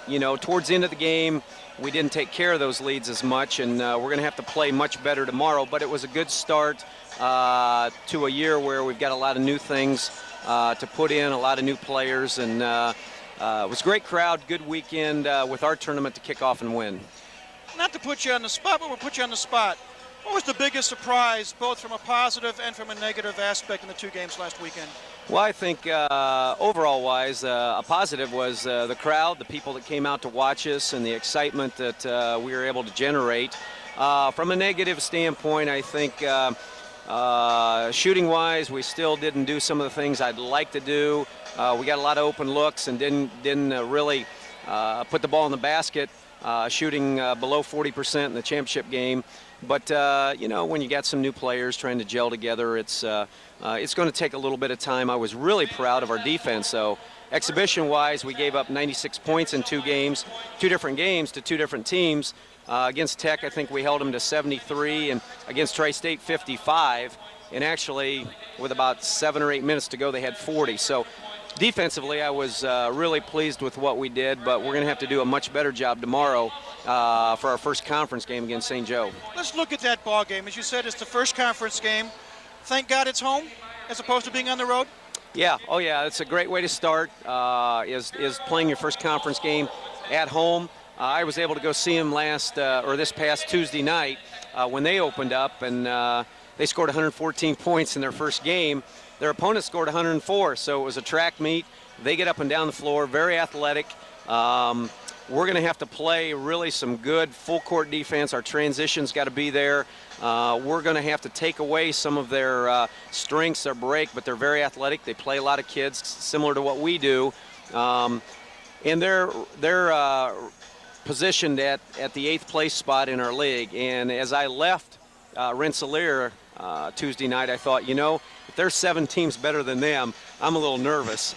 You know, towards the end of the game, we didn't take care of those leads as much, and we're going to have to play much better tomorrow. But it was a good start to a year where we've got a lot of new things to put in, a lot of new players, and it was a great crowd, good weekend with our tournament to kick off and win. Not to put you on the spot, but we'll put you on the spot. What was the biggest surprise, both from a positive and from a negative aspect in the 2 games last weekend? Well, I think overall-wise, a positive was the crowd, the people that came out to watch us, and the excitement that we were able to generate. From a negative standpoint, I think shooting-wise, we still didn't do some of the things I'd like to do. We got a lot of open looks and didn't really put the ball in the basket, shooting below 40% in the championship game. But, you know, when you got some new players trying to gel together, it's going to take a little bit of time. I was really proud of our defense. So exhibition-wise, we gave up 96 points in 2 games, 2 different games to 2 different teams. Against Tech, I think we held them to 73, and against Tri-State, 55. And actually, with about 7 or 8 minutes to go, they had 40. So defensively, I was really pleased with what we did, but we're going to have to do a much better job tomorrow for our first conference game against St. Joe. Let's look at that ball game. As you said, it's the first conference game. Thank God it's home as opposed to being on the road. Yeah, oh yeah, it's a great way to start, is playing your first conference game at home. I was able to go see them this past Tuesday night when they opened up, and they scored 114 points in their first game. Their opponent scored 104, so it was a track meet. They get up and down the floor, very athletic. We're going to have to play really some good full-court defense. Our transition's got to be there. We're going to have to take away some of their strengths, their break, but they're very athletic. They play a lot of kids, similar to what we do. And they're positioned at the 8th place spot in our league. And as I left Rensselaer Tuesday night, I thought, you know, if there's 7 teams better than them, I'm a little nervous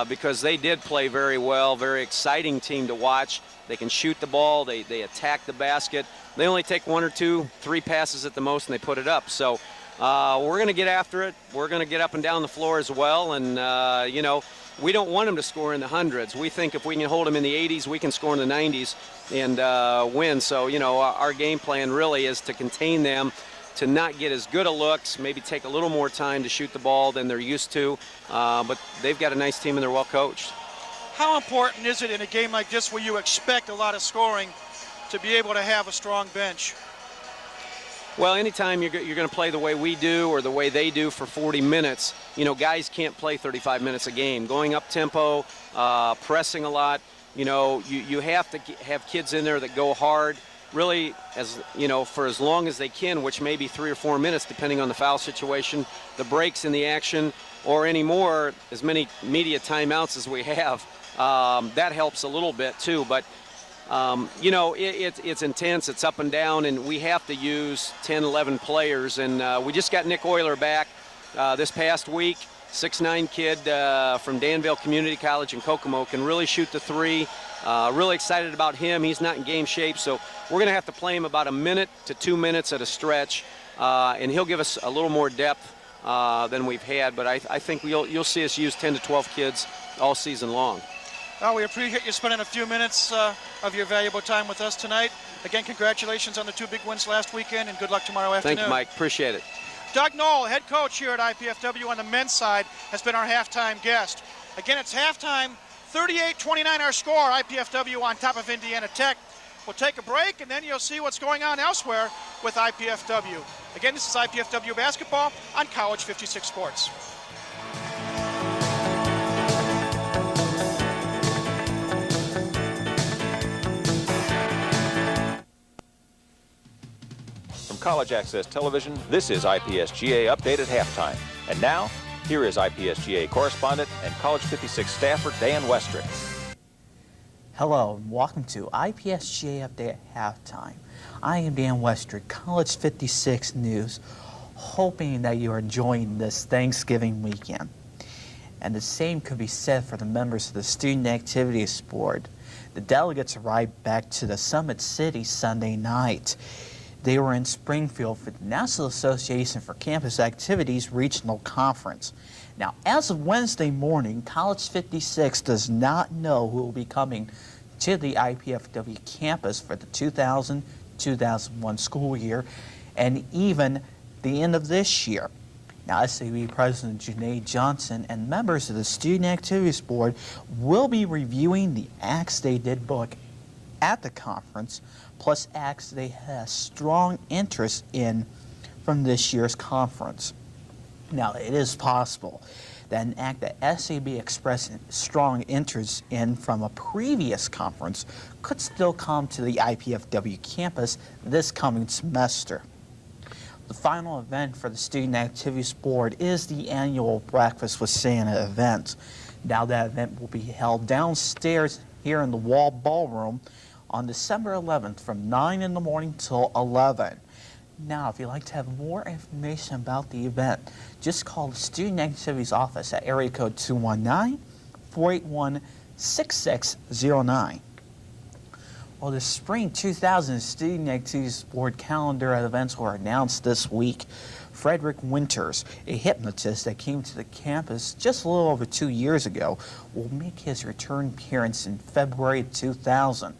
because they did play very well, very exciting team to watch. They can shoot the ball, they attack the basket. They only take 1 or 2, 3 passes at the most, and they put it up. So we're going to get after it. We're going to get up and down the floor as well, and, you know, we don't want them to score in the hundreds. We think if we can hold them in the 80s, we can score in the 90s and win. So, you know, our game plan really is to contain them, to not get as good a looks, maybe take a little more time to shoot the ball than they're used to. But they've got a nice team and they're well coached. How important is it in a game like this where you expect a lot of scoring to be able to have a strong bench? Well, anytime you're going to play the way we do or the way they do for 40 minutes, you know, guys can't play 35 minutes a game. Going up tempo, pressing a lot, you have to have kids in there that go hard, really, as for as long as they can, which may be 3 or 4 minutes, depending on the foul situation, the breaks in the action, or any more, as many media timeouts as we have. That helps a little bit too, but it's intense, it's up and down, and we have to use 10, 11 players, and we just got Nick Euler back this past week. 6'9" kid from Danville Community College in Kokomo, can really shoot the three. Really excited about him. He's not in game shape, so we're going to have to play him about 1 minute to 2 minutes at a stretch, and he'll give us a little more depth than we've had, but I think you'll see us use 10 to 12 kids all season long. Well, we appreciate you spending a few minutes of your valuable time with us tonight. Again, congratulations on the 2 big wins last weekend, and good luck tomorrow afternoon. Thank you, Mike. Appreciate it. Doug Knoll, head coach here at IPFW on the men's side, has been our halftime guest. Again, it's halftime, 38-29 our score, IPFW on top of Indiana Tech. We'll take a break, and then you'll see what's going on elsewhere with IPFW. Again, this is IPFW basketball on College 56 Sports. College Access Television, this is IPSGA Update at halftime. And now, here is IPSGA correspondent and College 56 staffer Dan Westrick. Hello, and welcome to IPSGA Update at halftime. I am Dan Westrick, College 56 News, hoping that you are enjoying this Thanksgiving weekend. And the same could be said for the members of the Student Activities Board. The delegates arrived back to the Summit City Sunday night. They were in Springfield for the National Association for Campus Activities Regional Conference. Now, as of Wednesday morning, College 56 does not know who will be coming to the IPFW campus for the 2000-2001 school year and even the end of this year. Now, SAB President Janae Johnson and members of the Student Activities Board will be reviewing the acts they did book at the conference, plus acts they have strong interest in from this year's conference. Now, it is possible that an act that SAB expressed strong interest in from a previous conference could still come to the IPFW campus this coming semester. The final event for the Student Activities Board is the annual Breakfast with Santa event. Now, that event will be held downstairs here in the Wall Ballroom on December 11th from 9 in the morning till 11. Now, if you'd like to have more information about the event, just call the Student Activities Office at area code 219-481-6609. Well, the Spring 2000 Student Activities Board calendar of events were announced this week. Frederick Winters, a hypnotist that came to the campus just a little over 2 years ago, will make his return appearance in February 2000.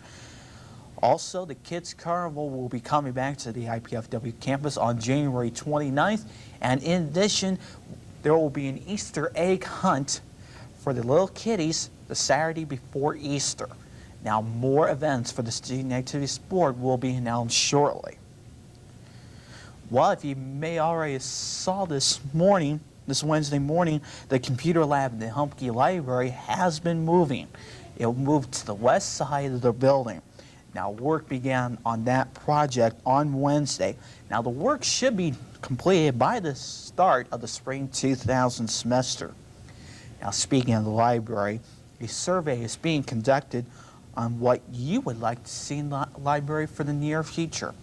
Also, the Kids Carnival will be coming back to the IPFW campus on January 29th. And in addition, there will be an Easter egg hunt for the little kiddies the Saturday before Easter. Now, more events for the Student Activities Board will be announced shortly. Well, if you may already saw this Wednesday morning, the computer lab in the Humpke Library has been moving. It will move to the west side of the building. Now, work began on that project on Wednesday. Now, the work should be completed by the start of the spring 2000 semester. Now, speaking of the library, a survey is being conducted on what you would like to see in the library for the near future.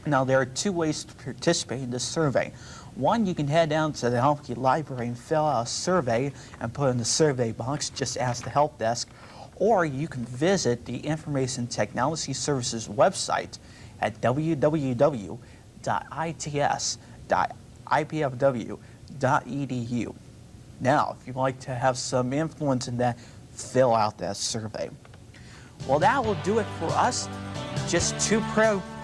Now, there are 2 ways to participate in this survey. One, you can head down to the Humpke Library and fill out a survey and put in the survey box, just ask the help desk. Or you can visit the Information Technology Services website at www.its.ipfw.edu. Now, if you'd like to have some influence in that, fill out that survey. Well, that will do it for us. Just 2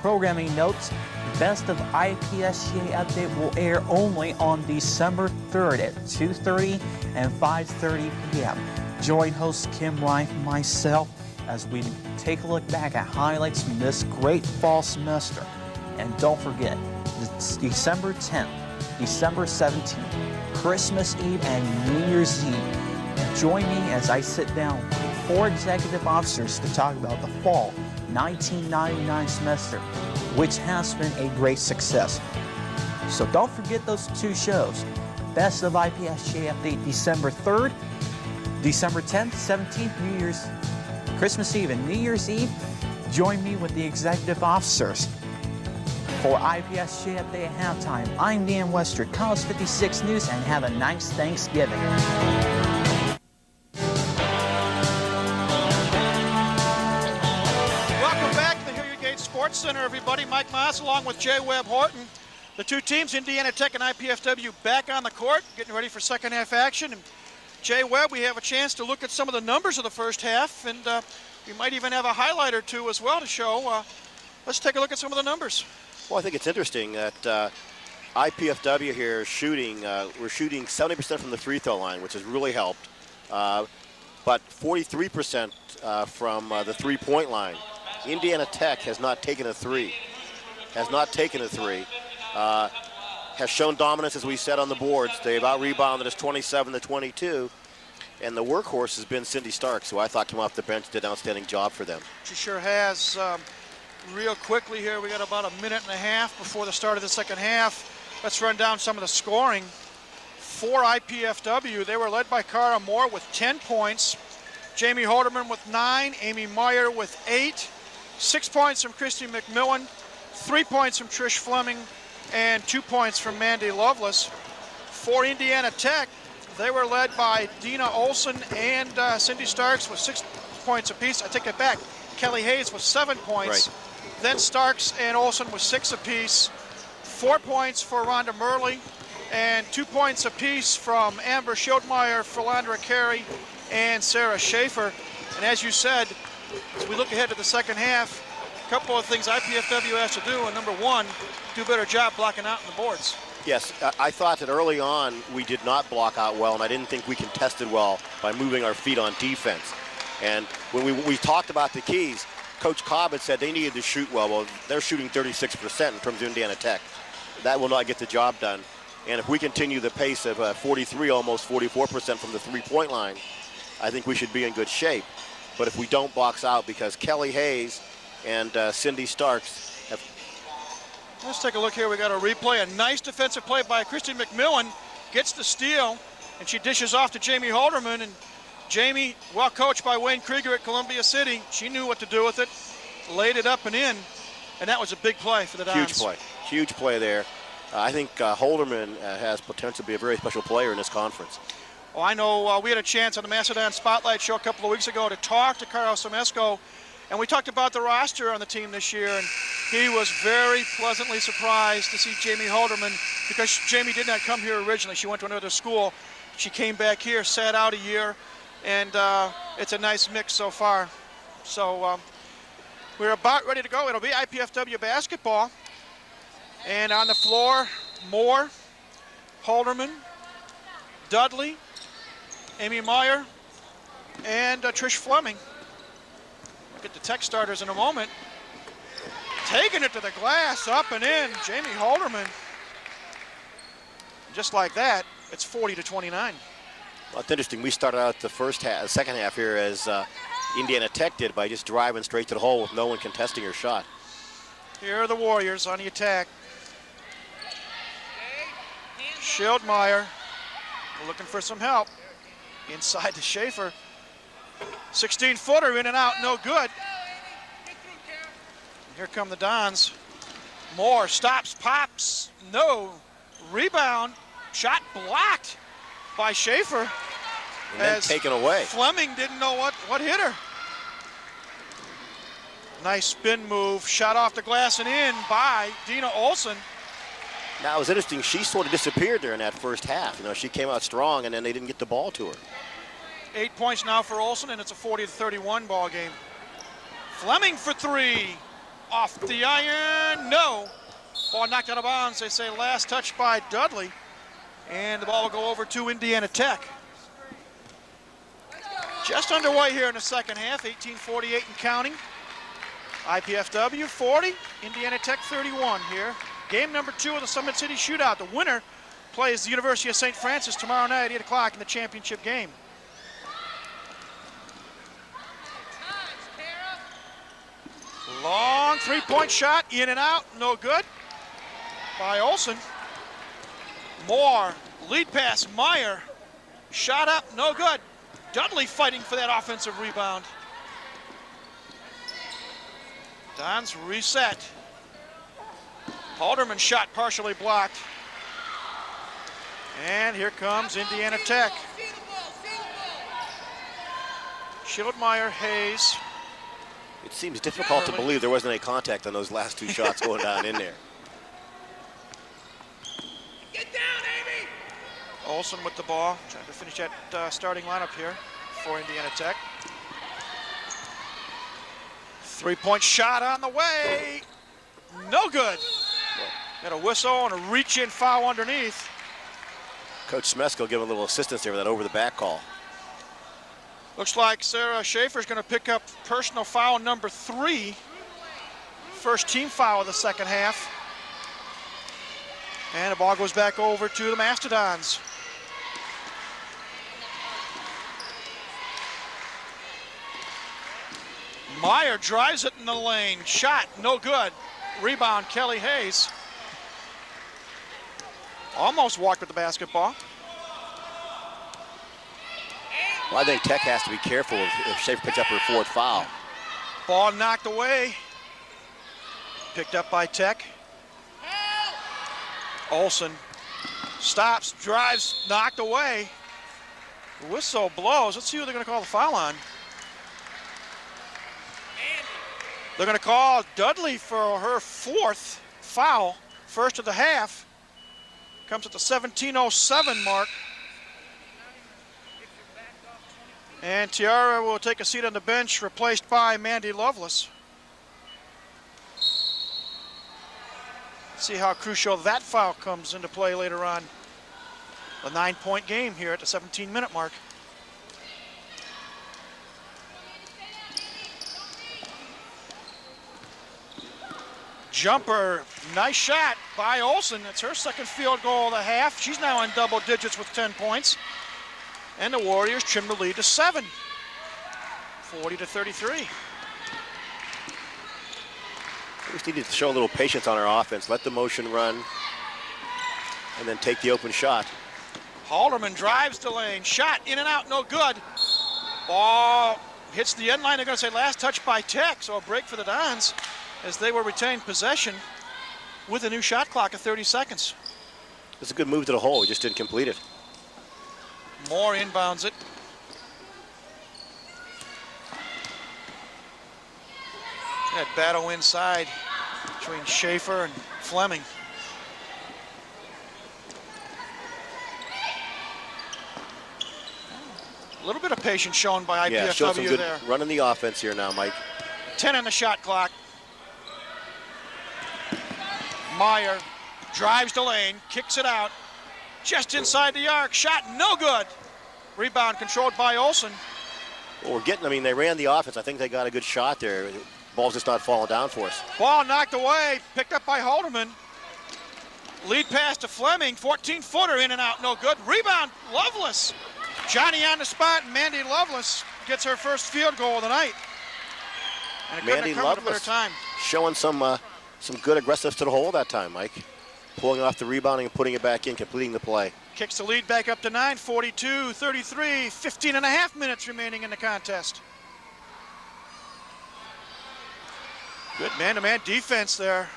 programming notes. Best of IPSGA Update will air only on December 3rd at 2:30 and 5:30 p.m. Join host Kim Life and myself as we take a look back at highlights from this great fall semester. And don't forget, it's December 10th, December 17th, Christmas Eve, and New Year's Eve. Join me as I sit down 4 executive officers to talk about the fall 1999 semester, which has been a great success. So don't forget those 2 shows. Best of IPSGA Update December 3rd, December 10th, 17th, New Year's, Christmas Eve, and New Year's Eve. Join me with the executive officers for IPSGA Update at halftime. I'm Dan Western, College 56 News, and have a nice Thanksgiving. Welcome back to the Hilliard Gate Sports Center, everybody. Mike Moss along with Jay Webb Horton. The 2 teams, Indiana Tech and IPFW, back on the court, getting ready for second half action. And Jay Webb, we have a chance to look at some of the numbers of the first half, and we might even have a highlight or 2 as well to show. Let's take a look at some of the numbers. Well, I think it's interesting that IPFW here is shooting. We're shooting 70% from the free throw line, which has really helped. But 43% from the three-point line. Indiana Tech has not taken a 3. Has shown dominance, as we said on the boards. They've out-rebounded us 27-22. And the workhorse has been Cindy Starks, who I thought came off the bench, did an outstanding job for them. She sure has. Real quickly here, we got about a minute and a half before the start of the second half. Let's run down some of the scoring. For IPFW, they were led by Cara Moore with 10 points. Jamie Holderman with 9. Amy Meyer with 8. 6 points from Christy McMillan. 3 points from Trish Fleming. And 2 points from Mandy Lovelace. For Indiana Tech, they were led by Dina Olson and Cindy Starks with 6 points apiece. I take it back. Kelly Hayes with 7 points. Right. Then Starks and Olson with 6 apiece. 4 points for Rhonda Murley. And 2 points apiece from Amber Schildmeyer, Philandra Carey, and Sarah Schaefer. And as you said, as we look ahead to the second half, a couple of things IPFW has to do. And number 1, do a better job blocking out on the boards. Yes, I thought that early on we did not block out well, and I didn't think we contested well by moving our feet on defense. And when we talked about the keys, Coach Cobb had said they needed to shoot well. Well, they're shooting 36% in terms of Indiana Tech. That will not get the job done. And if we continue the pace of 43, almost 44% from the three-point line, I think we should be in good shape. But if we don't box out, because Kelly Hayes and Cindy Starks have... Let's take a look here. We got a replay. A nice defensive play by Christy McMillan. Gets the steal, and she dishes off to Jamie Holderman. And Jamie, well coached by Wayne Krieger at Columbia City, she knew what to do with it, laid it up and in, and that was a big play for the Dons. Huge play there. I think Holderman has potential to be a very special player in this conference. Well, I know we had a chance on the Mastodons Spotlight show a couple of weeks ago to talk to Carlos Somesco, and we talked about the roster on the team this year, and he was very pleasantly surprised to see Jamie Holderman, because Jamie did not come here originally. She went to another school. She came back here, sat out a year, and it's a nice mix so far. So we're about ready to go. It'll be IPFW basketball. And on the floor, Moore, Holderman, Dudley, Amy Meyer, and Trish Fleming. We'll get the Tech starters in a moment. Taking it to the glass, up and in, Jamie Holderman. Just like that, it's 40-29. Well, it's interesting. We started out the second half here as Indiana Tech did by just driving straight to the hole with no one contesting her shot. Here are the Warriors on the attack. Schildmeyer looking for some help. Inside to Schaefer. 16-footer in and out, no good. Here come the Dons. Moore stops, pops, no. Rebound, shot blocked by Schaefer. And then taken away. Fleming didn't know what hit her. Nice spin move, shot off the glass and in by Dina Olson. Now, it was interesting. She sort of disappeared there in that first half. You know, she came out strong, and then they didn't get the ball to her. 8 points now for Olson, and it's a 40-31 ball game. Fleming for 3. Off the iron, no. Ball knocked out of bounds. They say last touch by Dudley. And the ball will go over to Indiana Tech. Just underway here in the second half, 18:48 and counting. IPFW 40, Indiana Tech 31 here. Game number 2 of the Summit City Shootout. The winner plays the University of St. Francis tomorrow night at 8 o'clock in the championship game. Long three-point shot, in and out, no good by Olsen. Moore, lead pass, Meyer, shot up, no good. Dudley fighting for that offensive rebound. Dons reset. Halderman shot partially blocked. And here comes Indiana Tech. Schildmeyer, Hayes. It seems difficult to believe there wasn't any contact on those last two shots going down in there. Olsen with the ball, trying to finish that starting lineup here for Indiana Tech. Three-point shot on the way. No good. Got a whistle and a reach-in foul underneath. Coach Smesko giving a little assistance there with that over-the-back call. Looks like Sarah Schaefer's going to pick up personal foul number 3. First team foul of the second half. And the ball goes back over to the Mastodons. Meyer drives it in the lane. Shot, no good. Rebound, Kelly Hayes. Almost walked with the basketball. Well, I think Tech has to be careful if Schaefer picks up her 4th foul. Ball knocked away. Picked up by Tech. Olsen stops, drives, knocked away. The whistle blows. Let's see who they're going to call the foul on. They're going to call Dudley for her 4th foul, first of the half. Comes at the 17:07 mark. And Tiara will take a seat on the bench, replaced by Mandy Lovelace. See how crucial that foul comes into play later on. A 9-point game here at the 17-minute mark. Jumper, nice shot by Olsen. It's her second field goal of the half. She's now in double digits with 10 points. And the Warriors trim the lead to 7, 40-33. We just needed to show a little patience on our offense. Let the motion run, and then take the open shot. Halderman drives the lane. Shot in and out, no good. Ball hits the end line. They're going to say last touch by Tech, so a break for the Dons as they will retain possession with a new shot clock of 30 seconds. It's a good move to the hole. We just didn't complete it. Moore inbounds it. That battle inside between Schaefer and Fleming. A little bit of patience shown by IPFW yeah, showed some good there. Running the offense here now, Mike. 10 on the shot clock. Meyer drives the lane, kicks it out. Just inside the arc, shot no good. Rebound controlled by Olsen. Well, we're getting, I mean, they ran the offense. I think they got a good shot there. Ball's just not falling down for us. Ball knocked away, picked up by Halderman. Lead pass to Fleming, 14-footer in and out, no good. Rebound, Lovelace. Johnny on the spot, and Mandy Lovelace gets her first field goal of the night. And it couldn't have come at a better time. Showing some good aggressive to the hole that time, Mike. Pulling off the rebounding and putting it back in, completing the play. Kicks the lead back up to 9, 42-33, 15 and a half minutes remaining in the contest. Good man-to-man defense there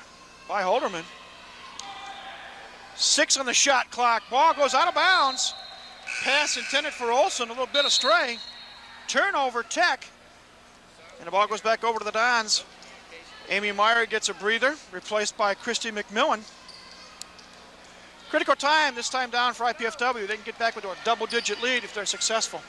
by Halderman. 6 on the shot clock. Ball goes out of bounds. Pass intended for Olsen, a little bit astray. Turnover, Tech. And the ball goes back over to the Dons. Amy Meyer gets a breather, replaced by Christy McMillan. Critical time, this time down for IPFW. They can get back with a double-digit lead if they're successful.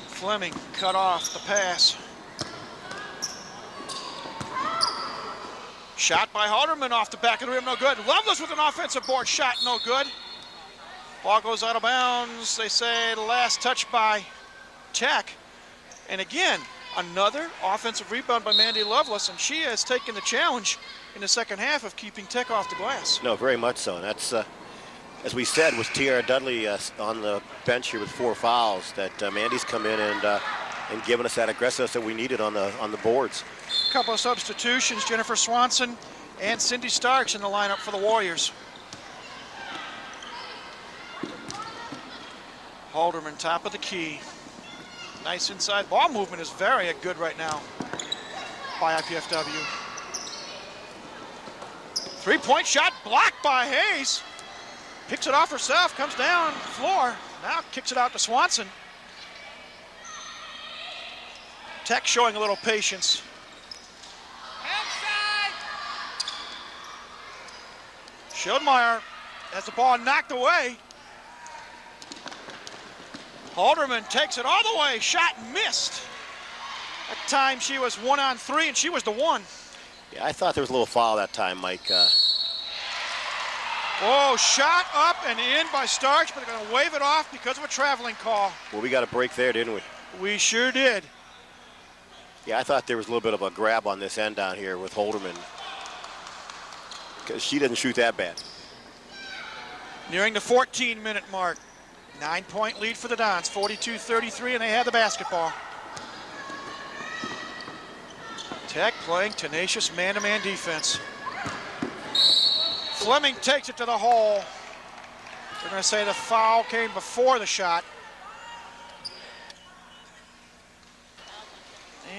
Fleming cut off the pass. Shot by Halderman off the back of the rim, no good. Lovelace with an offensive board shot, no good. Ball goes out of bounds. They say the last touch by Tech. And again, another offensive rebound by Mandy Lovelace, and she has taken the challenge in the second half of keeping Tech off the glass. No, very much so. And that's As we said, with Tiara Dudley on the bench here with 4 fouls, that Mandy's come in and given us that aggressiveness that we needed on the boards. A couple of substitutions, Jennifer Swanson and Cindy Starks in the lineup for the Warriors. Halderman top of the key. Nice inside ball movement is very good right now by IPFW. 3-point shot blocked by Hayes. Picks it off herself, comes down the floor. Now kicks it out to Swanson. Tech showing a little patience. Schildmeyer has the ball knocked away. Halderman takes it all the way, shot missed. That time she was 1-on-3 and she was the one. Yeah, I thought there was a little foul that time, Mike. Oh, shot up and in by Starks, but they're going to wave it off because of a traveling call. Well, we got a break there, didn't we? We sure did. Yeah, I thought there was a little bit of a grab on this end down here with Halderman, because she didn't shoot that bad. Nearing the 14-minute mark. 9-point lead for the Dons, 42-33, and they have the basketball. Tech playing tenacious man-to-man defense. Fleming takes it to the hole. They're going to say the foul came before the shot.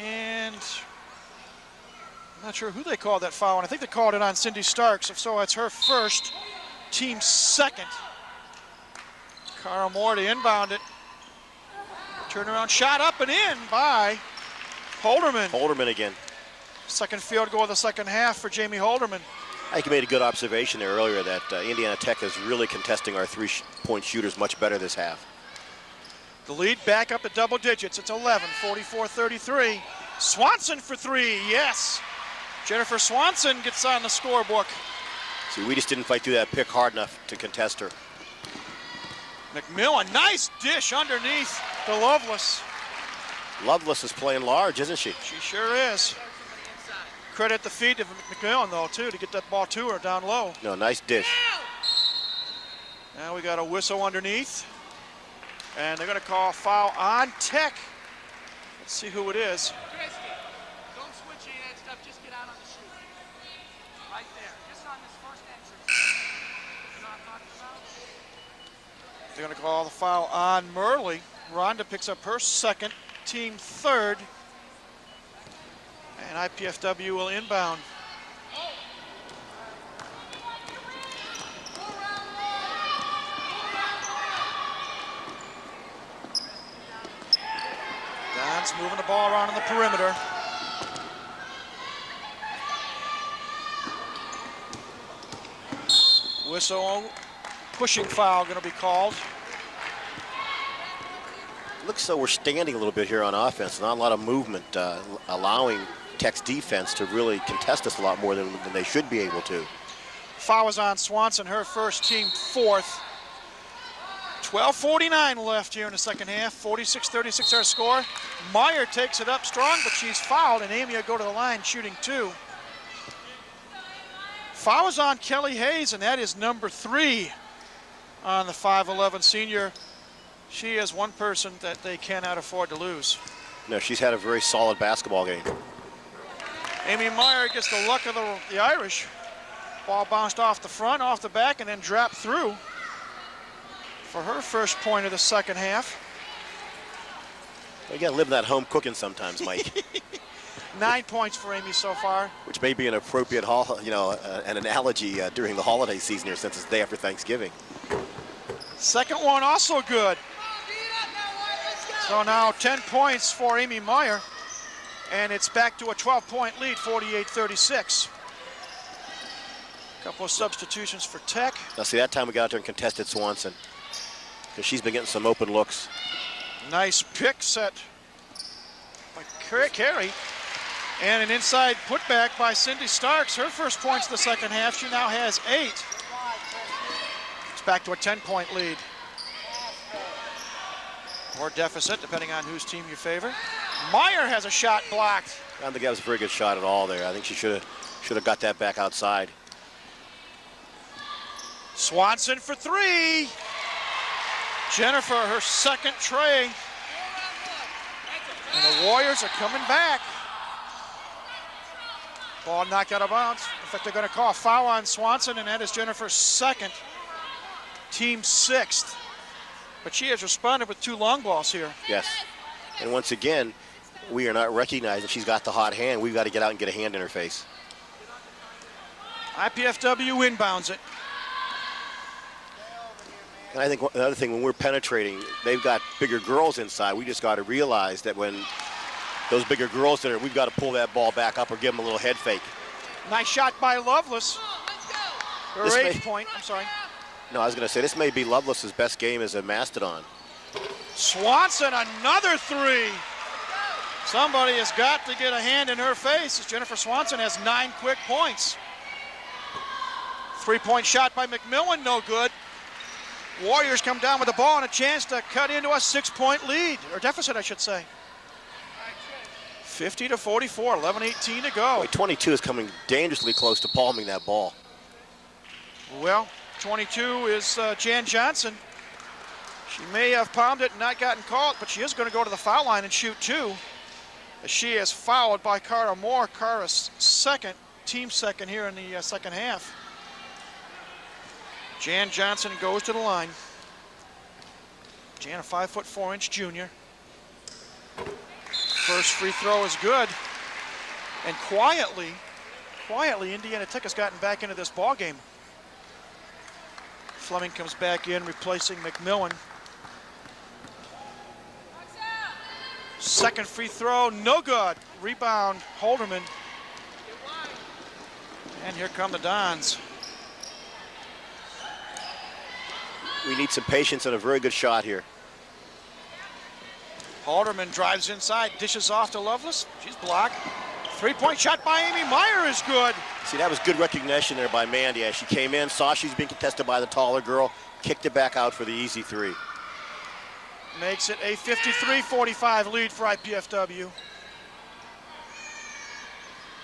And I'm not sure who they called that foul on. I think they called it on Cindy Starks. If so, it's her first, team second. Cara Moore to inbound it. Turnaround shot up and in by Halderman. Halderman again. Second field goal of the second half for Jamie Halderman. I think you made a good observation there earlier that Indiana Tech is really contesting our 3-point shooters much better this half. The lead back up to double digits. It's 11, 44-33. Swanson for 3, yes. Jennifer Swanson gets on the scorebook. See, we just didn't fight through that pick hard enough to contest her. McMillan, nice dish underneath to Lovelace. Lovelace is playing large, isn't she? She sure is. Credit the feet of McMillan, though, too, to get that ball to her down low. No, nice dish. Now we got a whistle underneath. And they're going to call a foul on Tech. Let's see who it is. Don't switch any of that stuff, just get out on the shoot. Right there, just on this first entrance. You know what I'm talking about? They're going to call the foul on Murley. Rhonda picks up her second, team third. And IPFW will inbound. Don's moving the ball around on the perimeter. Whistle, pushing foul going to be called. Looks so we're standing a little bit here on offense. Not a lot of movement, allowing Tech's defense to really contest us a lot more than they should be able to. Foul is on Swanson, her first, team fourth. 12:49 left here in the second half. 46-36 our score. Meyer takes it up strong, but she's fouled, and Amy will go to the line shooting 2. Foul is on Kelly Hayes, and that is number 3 on the 5'11 senior. She is one person that they cannot afford to lose. No, she's had a very solid basketball game. Amy Meyer gets the luck of the Irish. Ball bounced off the front, off the back, and then dropped through for her first point of the second half. You gotta live in that home cooking sometimes, Mike. 9 points for Amy so far. Which may be an appropriate, an analogy during the holiday season here, since it's the day after Thanksgiving. Second one also good. So now 10 points for Amy Meyer, and it's back to a 12-point lead, 48-36. Couple of substitutions for Tech. Now see, that time we got out there and contested Swanson, because she's been getting some open looks. Nice pick set by Carey. And an inside putback by Cindy Starks. Her first points of the second half. She now has 8. It's back to a 10-point lead. Or deficit, depending on whose team you favor. Meyer has a shot blocked. I don't think that was a very good shot at all there. I think she should have got that back outside. Swanson for three. Jennifer, her second tray. And the Warriors are coming back. Ball knocked out of bounds. In fact, they're going to call a foul on Swanson, and that is Jennifer's second, team sixth. But she has responded with two long balls here. Yes. And once again, we are not recognizing she's got the hot hand. We've got to get out and get a hand in her face. IPFW inbounds it. And I think another thing, when we're penetrating, they've got bigger girls inside. We just got to realize that when those bigger girls are there, we've got to pull that ball back up or give them a little head fake. Nice shot by Lovelace. Her eighth point, I'm sorry. No, I was going to say, this may be Lovelace's best game as a Mastodon. Swanson, another three. Somebody has got to get a hand in her face as Jennifer Swanson has 9 quick points. 3-point shot by McMillan, no good. Warriors come down with the ball and a chance to cut into a 6-point lead, or deficit, I should say. 50-44, 11:18 to go. Boy, 22 is coming dangerously close to palming that ball. Well, 22 is Jan Johnson. She may have palmed it and not gotten caught, but she is going to go to the foul line and shoot two. As she is fouled by Cara Moore. Cara's second, team second here in the second half. Jan Johnson goes to the line. Jan, a 5'4" junior. First free throw is good. And quietly, Indiana Tech has gotten back into this ball game. Fleming comes back in, replacing McMillan. Second free throw, no good. Rebound, Holderman. And here come the Dons. We need some patience and a very good shot here. Halderman drives inside, dishes off to Lovelace. She's blocked. 3-point shot by Amy Meyer is good. See, that was good recognition there by Mandy as she came in, saw she was being contested by the taller girl, kicked it back out for the easy three. Makes it a 53-45 lead for IPFW.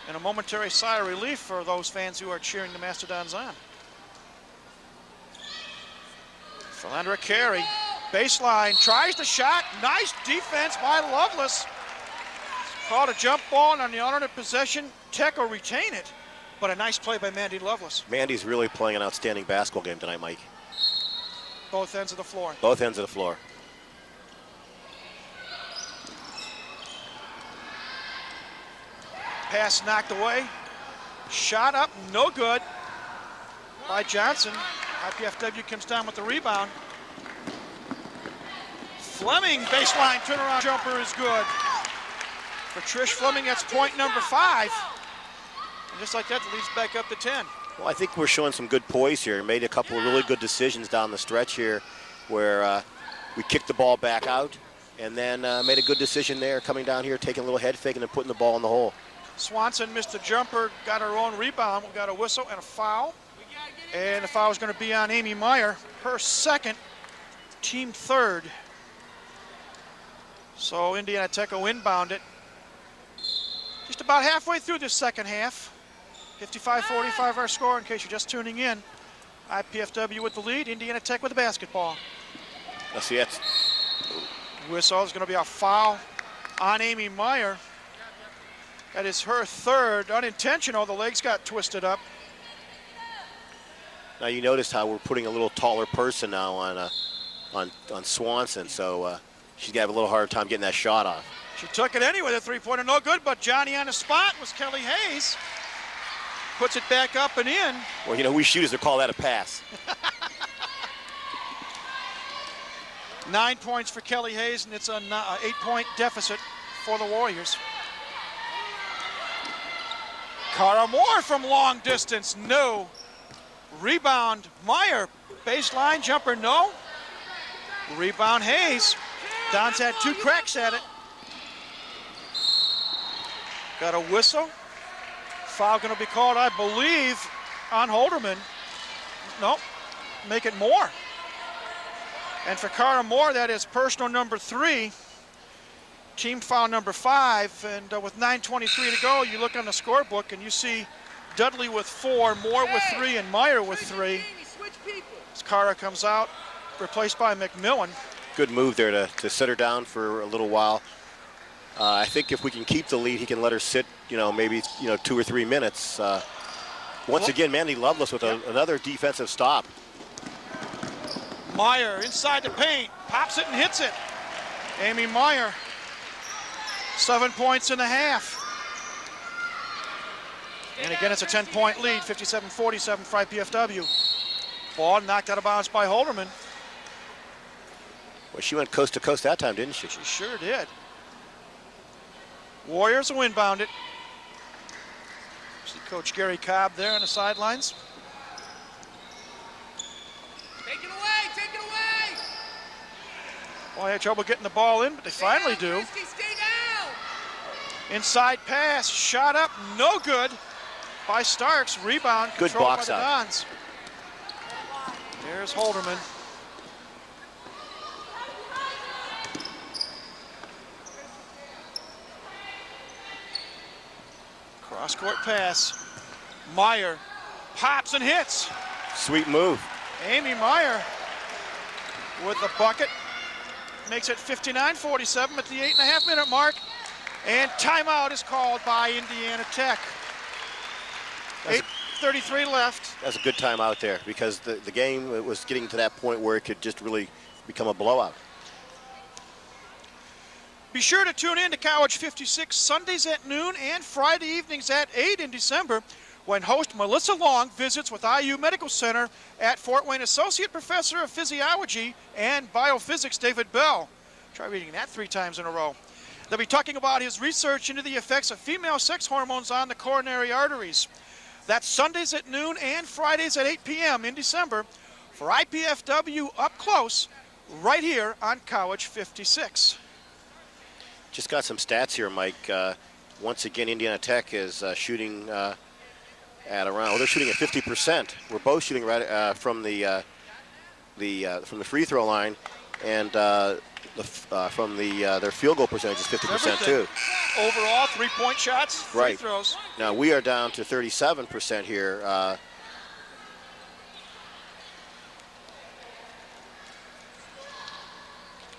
And a momentary sigh of relief for those fans who are cheering the Mastodons on. Philandra Carey, baseline, tries the shot. Nice defense by Lovelace. Called a jump ball, and on the alternate possession, Tech will retain it. But a nice play by Mandy Lovelace. Mandy's really playing an outstanding basketball game tonight, Mike. Both ends of the floor. Both ends of the floor. Pass knocked away. Shot up, no good by Johnson. IPFW comes down with the rebound. Fleming, baseline turnaround jumper is good. For Trish Fleming, that's point number 5. And just like that, it leads back up to 10. Well, I think we're showing some good poise here. Made a couple of really good decisions down the stretch here where we kicked the ball back out and then made a good decision there coming down here, taking a little head fake and then putting the ball in the hole. Swanson missed the jumper, got her own rebound. We got a whistle and a foul. And the foul is going to be on Amy Meyer, her second, team third. So Indiana Tech will inbound it. Just about halfway through this second half. 55-45 our score in case you're just tuning in. IPFW with the lead, Indiana Tech with the basketball. Let's see it. Whistle is going to be a foul on Amy Meyer. That is her third, unintentional. The legs got twisted up. Now you noticed how we're putting a little taller person now on Swanson, so she's got to have a little harder time getting that shot off. She took it anyway, the three-pointer, no good, but Johnny on the spot was Kelly Hayes. Puts it back up and in. Well, you know, we shooters would call that a pass. 9 points for Kelly Hayes, and it's an 8-point deficit for the Warriors. Cara Moore from long distance, no. Rebound, Meyer, baseline jumper, no. Rebound, Hayes. Don's had 2 cracks at it. Got a whistle. Foul going to be called, I believe, on Holderman. Nope, make it Moore. And for Cara Moore, that is personal number 3. Team foul number 5, and with 9:23 to go, you look on the scorebook and you see Dudley with 4, Moore with 3, and Meyer with 3. As Cara comes out, replaced by McMillan. Good move there to sit her down for a little while. I think if we can keep the lead, he can let her sit, maybe 2 or 3 minutes. Once again, Mandy Loveless with another defensive stop. Meyer inside the paint, pops it and hits it. Amy Meyer, 7 points in the half. And again, it's a 10-point lead, 57-47 for IPFW. Ball knocked out of bounds by Holderman. Well, she went coast to coast that time, didn't she? She sure did. Warriors will inbound it. See Coach Gary Cobb there on the sidelines. Take it away, take it away! Well, they had trouble getting the ball in, but they finally do. Stay down! Inside pass, shot up, no good by Starks. Rebound, good controlled box by the out. Dons. There's Holderman. Cross-court pass. Meyer pops and hits. Sweet move. Amy Meyer with the bucket. Makes it 59-47 at the 8.5-minute mark. And timeout is called by Indiana Tech. 8:33 left. That's a good timeout there because the game was getting to that point where it could just really become a blowout. Be sure to tune in to College 56 Sundays at noon and Friday evenings at 8 in December when host Melissa Long visits with IU Medical Center at Fort Wayne Associate Professor of Physiology and Biophysics David Bell. Try reading that 3 times in a row. They'll be talking about his research into the effects of female sex hormones on the coronary arteries. That's Sundays at noon and Fridays at 8 p.m. in December for IPFW Up Close right here on College 56. Just got some stats here, Mike. Once again, Indiana Tech is shooting at around. They're shooting at 50%. We're both shooting right from the free throw line, and from their field goal percentage is 50% too. Overall, 3-point shots, free throws. Now we are down to 37% here.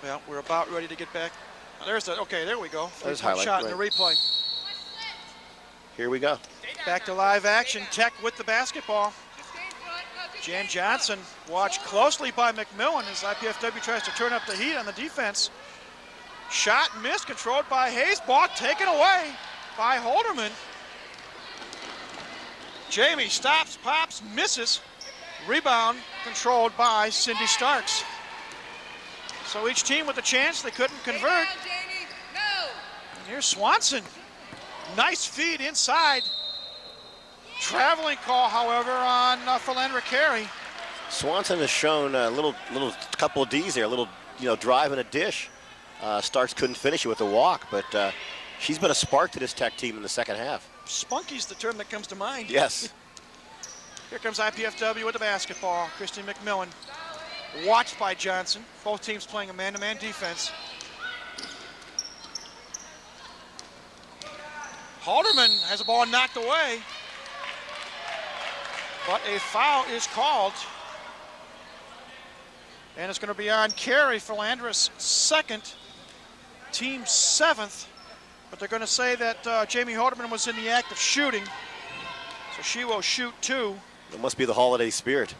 Well, we're about ready to get back. There's the, okay, there we go. There's 3-point highlight, shot in the replay. Here we go. Back to live action. Tech with the basketball. Jan Johnson watched closely by McMillan as IPFW tries to turn up the heat on the defense. Shot missed, controlled by Hayes. Ball taken away by Holderman. Jamie stops, pops, misses. Rebound controlled by Cindy Starks. So each team with a chance, they couldn't convert. And here's Swanson. Nice feed inside. Traveling call, however, on Philandra Carey. Swanson has shown a little couple of D's there, a little drive and a dish. Starks couldn't finish it with a walk, but she's been a spark to this Tech team in the second half. Spunky's the term that comes to mind. Yes. Here comes IPFW with the basketball. Christy McMillan, watched by Johnson. Both teams playing a man-to-man defense. Halderman has the ball knocked away, but a foul is called. And it's going to be on Carey, Philandra's second, team 7th. But they're going to say that Jamie Halderman was in the act of shooting, so she will shoot 2. It must be the holiday spirit.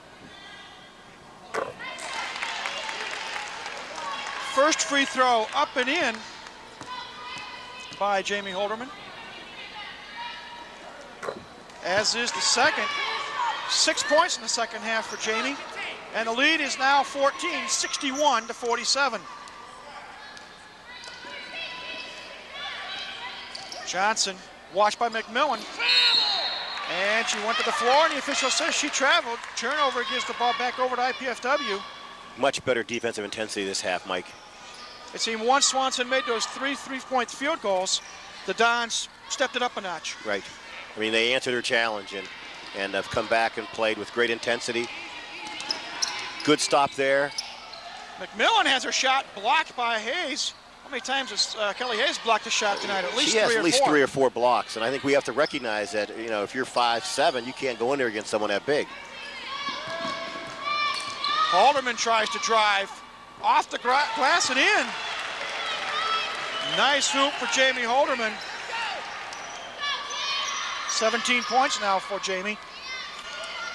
First free throw up and in by Jamie Halderman. As is the second. 6 points in the second half for Jamie. And the lead is now 14, 61-47. Johnson, watched by McMillan. And she went to the floor, and the official says she traveled. Turnover gives the ball back over to IPFW. Much better defensive intensity this half, Mike. It seemed once Swanson made those 3 3-point field goals, the Dons stepped it up a notch. Right. I mean, they answered her challenge and have come back and played with great intensity. Good stop there. McMillan has her shot blocked by Hayes. How many times has Kelly Hayes blocked a shot tonight? At least she has 3 or 4. At least 3 or 4 blocks, and I think we have to recognize that, if you're 5'7", you can't go in there against someone that big. Halderman tries to drive off the glass and in. Nice hoop for Jamie Halderman. 17 points now for Jamie.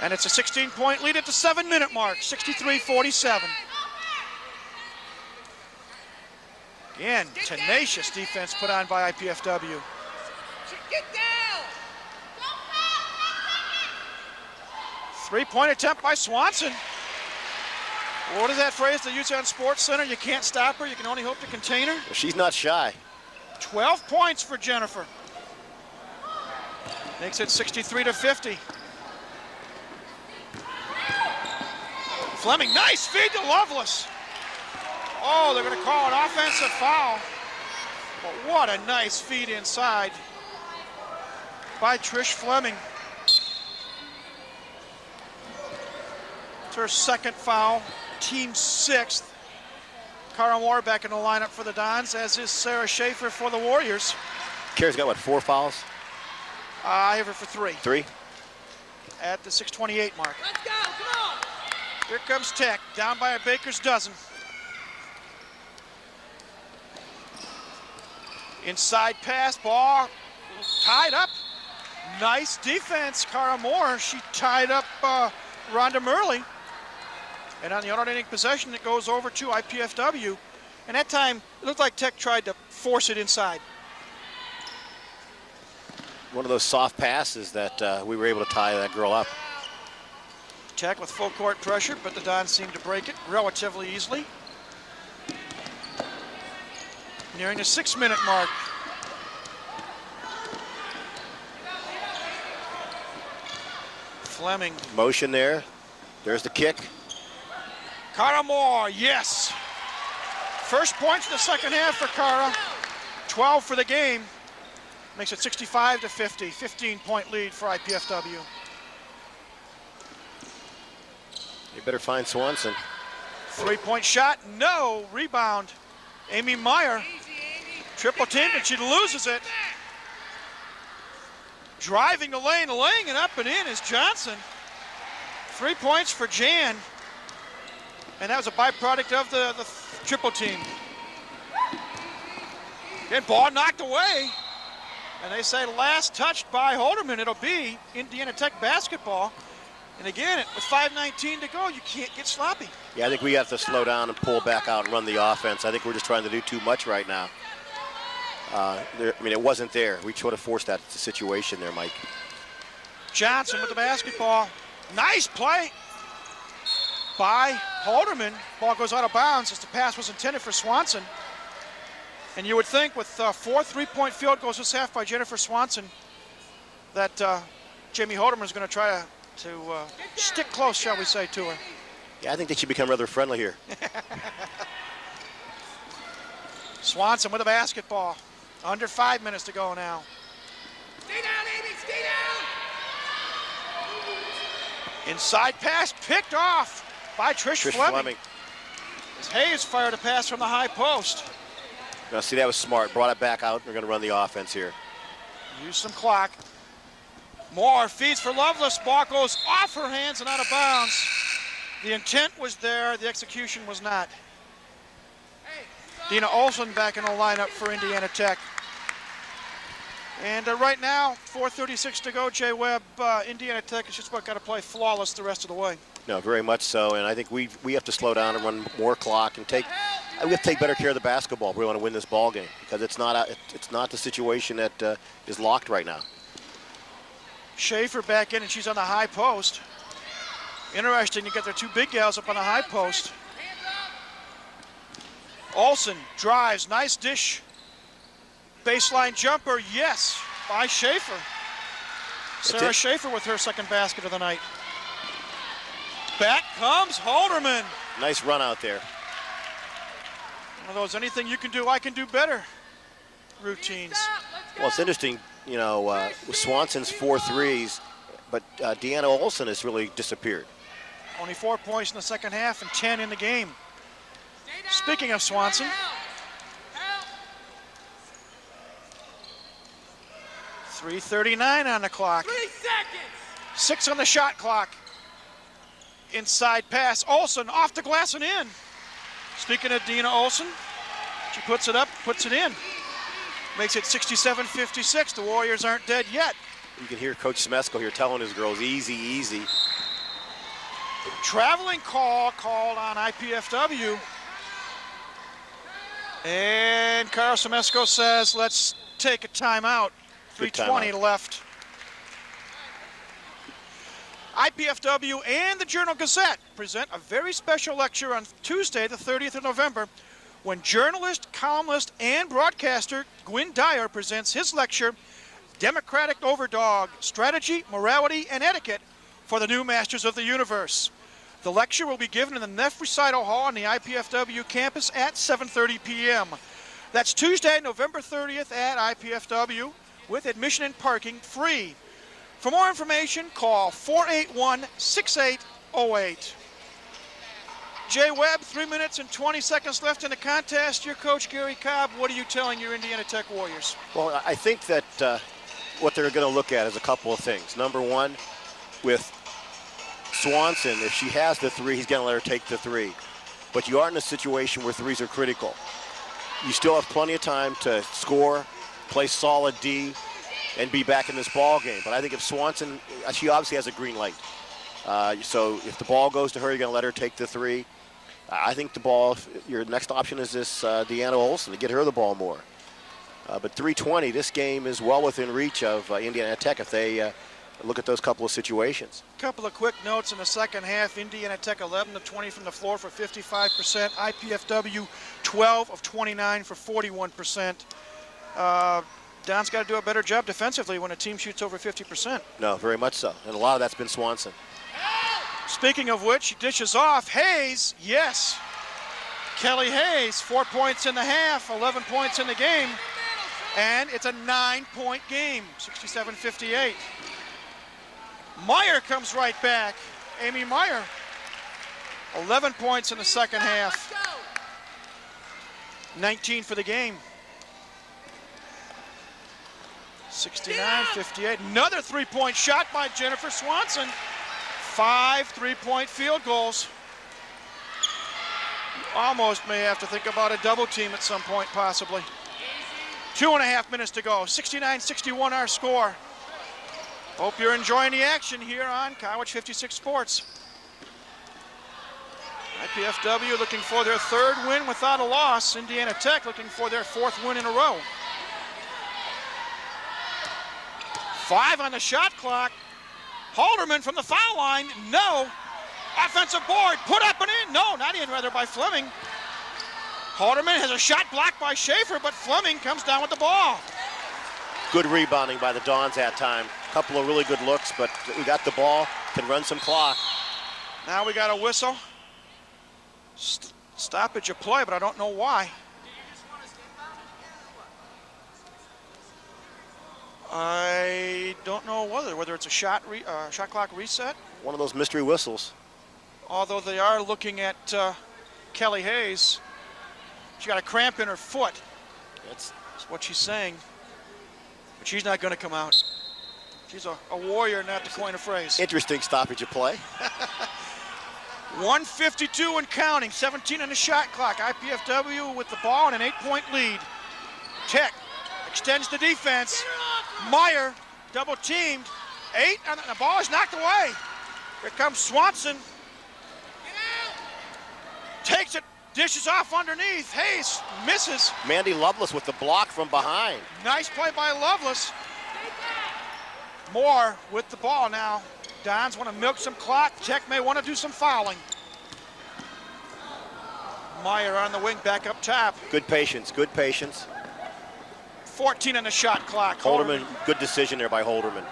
And it's a 16-point lead at the 7-minute mark, 63-47. Again, tenacious defense put on by IPFW. Get down! Three-point attempt by Swanson. What is that phrase they use on Sports Center? You can't stop her, you can only hope to contain her. She's not shy. 12 points for Jennifer. Makes it 63-50. Fleming, nice feed to Lovelace. Oh, they're going to call an offensive foul. But what a nice feed inside by Trish Fleming. It's her second foul, team 6th. Cara Moore back in the lineup for the Dons, as is Sarah Schaefer for the Warriors. Kara's got, what, 4 fouls? I have her for 3. 3? At the 6:28 mark. Let's go, come on! Here comes Tech, down by a baker's dozen. Inside pass, ball tied up. Nice defense, Cara Moore. She tied up Rhonda Murley. And on the alternating possession, it goes over to IPFW. And that time, it looked like Tech tried to force it inside. One of those soft passes that we were able to tie that girl up. Tech with full court pressure, but the Dons seem to break it relatively easily. Nearing the 6-minute mark. Fleming. Motion there. There's the kick. Cara Moore, yes. First points in the second half for Cara. 12 for the game. Makes it 65-50. 15-point lead for IPFW. You better find Swanson. 3-point shot, no. Rebound. Amy Meyer. Triple team, and she loses it. Driving the lane, laying it up and in is Johnson. 3 points for Jan. And that was a byproduct of the triple team. Again, ball knocked away. And they say last touched by Halderman. It'll be Indiana Tech basketball. And again, with 5:19 to go, you can't get sloppy. Yeah, I think we have to slow down and pull back out and run the offense. I think we're just trying to do too much right now. I mean, it wasn't there. We sort of forced that situation there, Mike. Johnson with the basketball. Nice play by Halderman. Ball goes out of bounds as the pass was intended for Swanson. And you would think with 4 3-point field goals this half by Jennifer Swanson that Jamie Halderman is going to try to stick close, shall we say, to her. Yeah, I think they should become rather friendly here. Swanson with the basketball. Under 5 minutes to go now. Stay down, Amy, stay down! Inside pass picked off by Trish Fleming. As Hayes fired a pass from the high post. Now, see, that was smart. Brought it back out. We're going to run the offense here. Use some clock. Moore feeds for Lovelace. Ball goes off her hands and out of bounds. The intent was there. The execution was not. Dina Olson back in the lineup for Indiana Tech. And right now, 4:36 to go, Jay Webb. Indiana Tech has just about got to play flawless the rest of the way. No, very much so. And I think we have to slow down and run more clock and we have to take better care of the basketball if we want to win this ball game, because it's not the situation that is locked right now. Schaefer back in, and she's on the high post. Interesting to get their 2 big gals up on the high post. Olsen drives, nice dish. Baseline jumper, yes, by Schaefer. Sarah Schaefer with her second basket of the night. Back comes Halderman. Nice run out there. One of those anything you can do, I can do better routines. Well, it's interesting, you know, with Swanson's 4 threes, but Deanna Olsen has really disappeared. Only 4 points in the second half and 10 in the game. Speaking of Swanson, 3:39 on the clock. 3 seconds. 6 on the shot clock. inside pass. Olsen off the glass and in. Speaking of Dina Olsen, she puts it up, puts it in. Makes it 67-56. The Warriors aren't dead yet. You can hear Coach Smesko here telling his girls, easy, easy. Traveling call called on IPFW. And Carl Smesko says, let's take a timeout. 3:20 left. IPFW and the Journal-Gazette present a very special lecture on Tuesday, the 30th of November, when journalist, columnist, and broadcaster Gwynn Dyer presents his lecture, Democratic Overdog, Strategy, Morality, and Etiquette for the New Masters of the Universe. The lecture will be given in the Neff Recital Hall on the IPFW campus at 7:30 p.m. That's Tuesday, November 30th at IPFW, with admission and parking free. For more information, call 481-6808. Jay Webb, 3 minutes and 20 seconds left in the contest. Your coach, Gary Cobb, what are you telling your Indiana Tech Warriors? Well, I think that what they're going to look at is a couple of things. Number one, with Swanson, if she has the three, he's going to let her take the three. But you are in a situation where threes are critical. You still have plenty of time to score, play solid D, and be back in this ball game. But I think if Swanson, she obviously has a green light. So if the ball goes to her, you're going to let her take the three. I think the ball, your next option is this Deanna Olsen, to get her the ball more. But 3:20, this game is well within reach of Indiana Tech if they look at those couple of situations. Couple of quick notes in the second half. Indiana Tech 11 of 20 from the floor for 55%. IPFW 12 of 29 for 41%. Don's got to do a better job defensively when a team shoots over 50%. No, very much so. And a lot of that's been Swanson. Speaking of which, he dishes off. Hayes, yes. Kelly Hayes, 4 points in the half, 11 points in the game. And it's a 9-point game, 67-58. Meyer comes right back. Amy Meyer, 11 points in the second half. 19 for the game. 69-58. Another three-point shot by Jennifer Swanson. 5 3-point field goals. Almost may have to think about a double team at some point, possibly. 2.5 minutes to go. 69-61 our score. Hope you're enjoying the action here on College 56 Sports. IPFW looking for their third win without a loss. Indiana Tech looking for their fourth win in a row. 5 on the shot clock. Halderman from the foul line, no. Offensive board, put up and in. No, not in, rather, by Fleming. Halderman has a shot blocked by Schaefer, but Fleming comes down with the ball. Good rebounding by the Dons that time. Couple of really good looks, but we got the ball, can run some clock. Now we got a whistle. Stoppage of play, but I don't know why. I don't know whether it's a shot clock reset. One of those mystery whistles. Although they are looking at Kelly Hayes. She got a cramp in her foot. That's what she's saying. But she's not going to come out. She's a warrior, not to coin a phrase. Interesting stoppage of play. 1:52 and counting. 17 on the shot clock. IPFW with the ball and an 8-point lead. Tech extends the defense. Meyer double teamed. 8, and the ball is knocked away. Here comes Swanson. Takes it, dishes off underneath. Hayes misses. Mandy Lovelace with the block from behind. Nice play by Lovelace. Moore with the ball now. Dons want to milk some clock. Tech may want to do some fouling. Meyer on the wing back up top. Good patience, good patience. 14 on the shot clock. Holderman, good decision there by Holderman.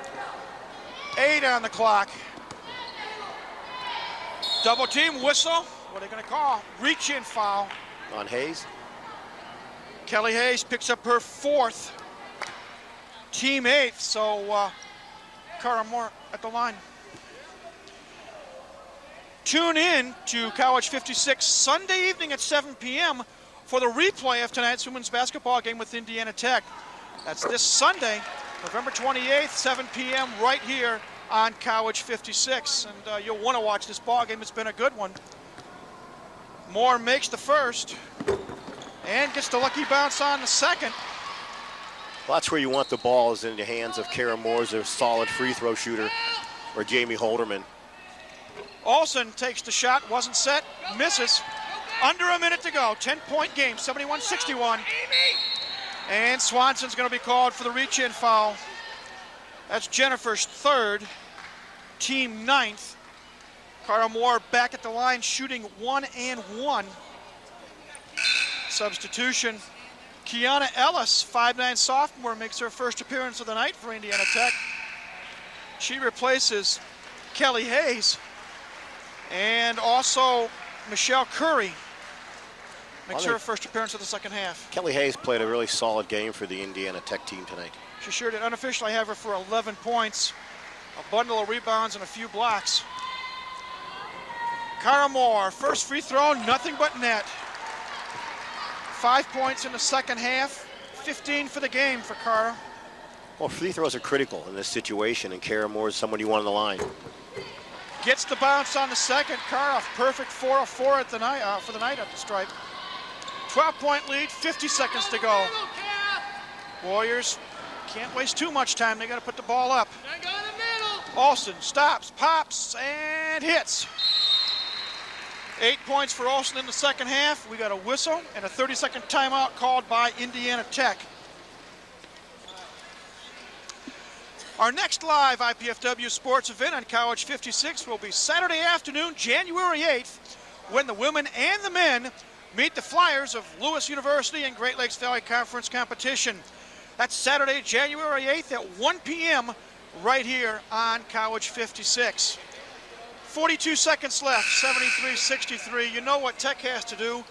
8 on the clock. Double team whistle. What are they going to call? Reach in foul. On Hayes. Kelly Hayes picks up her 4th. Team 8th. So Cara Moore at the line. Tune in to College 56 Sunday evening at 7 p.m. for the replay of tonight's women's basketball game with Indiana Tech. That's this Sunday, November 28th, 7 p.m. right here on College 56, and you'll want to watch this ball game. It's been a good one. Moore makes the first and gets the lucky bounce on the second. Well, that's where you want the balls in the hands of Kara Moore as a solid free throw shooter, or Jamie Holderman. Olsen takes the shot, wasn't set, misses. Under a minute to go, 10-point game, 71-61. And Swanson's going to be called for the reach-in foul. That's Jennifer's third, team ninth. Cara Moore back at the line, shooting 1 and 1. Substitution. Kiana Ellis, 5'9" sophomore, makes her first appearance of the night for Indiana Tech. She replaces Kelly Hayes. And also Michelle Curry makes her first appearance of the second half. Kelly Hayes played a really solid game for the Indiana Tech team tonight. She sure did. Unofficially, I have her for 11 points, a bundle of rebounds, and a few blocks. Cara Moore, first free throw, nothing but net. 5 points in the second half, 15 for the game for Cara. Well, free throws are critical in this situation, and Cara Moore is someone you want on the line. Gets the bounce on the second. Cara, perfect 4 of 4 at the night, for the night at the stripe. 12-point lead, 50 seconds to go. Warriors can't waste too much time. They got to put the ball up. Olsen stops, pops, and hits. 8 points for Olsen in the second half. We got a whistle and a 30-second timeout called by Indiana Tech. Our next live IPFW sports event on College 56 will be Saturday afternoon, January 8th, when the women and the men meet the Flyers of Lewis University in Great Lakes Valley Conference competition. That's Saturday, January 8th at 1 p.m. right here on College 56. 42 seconds left, 73-63. You know what Tech has to do.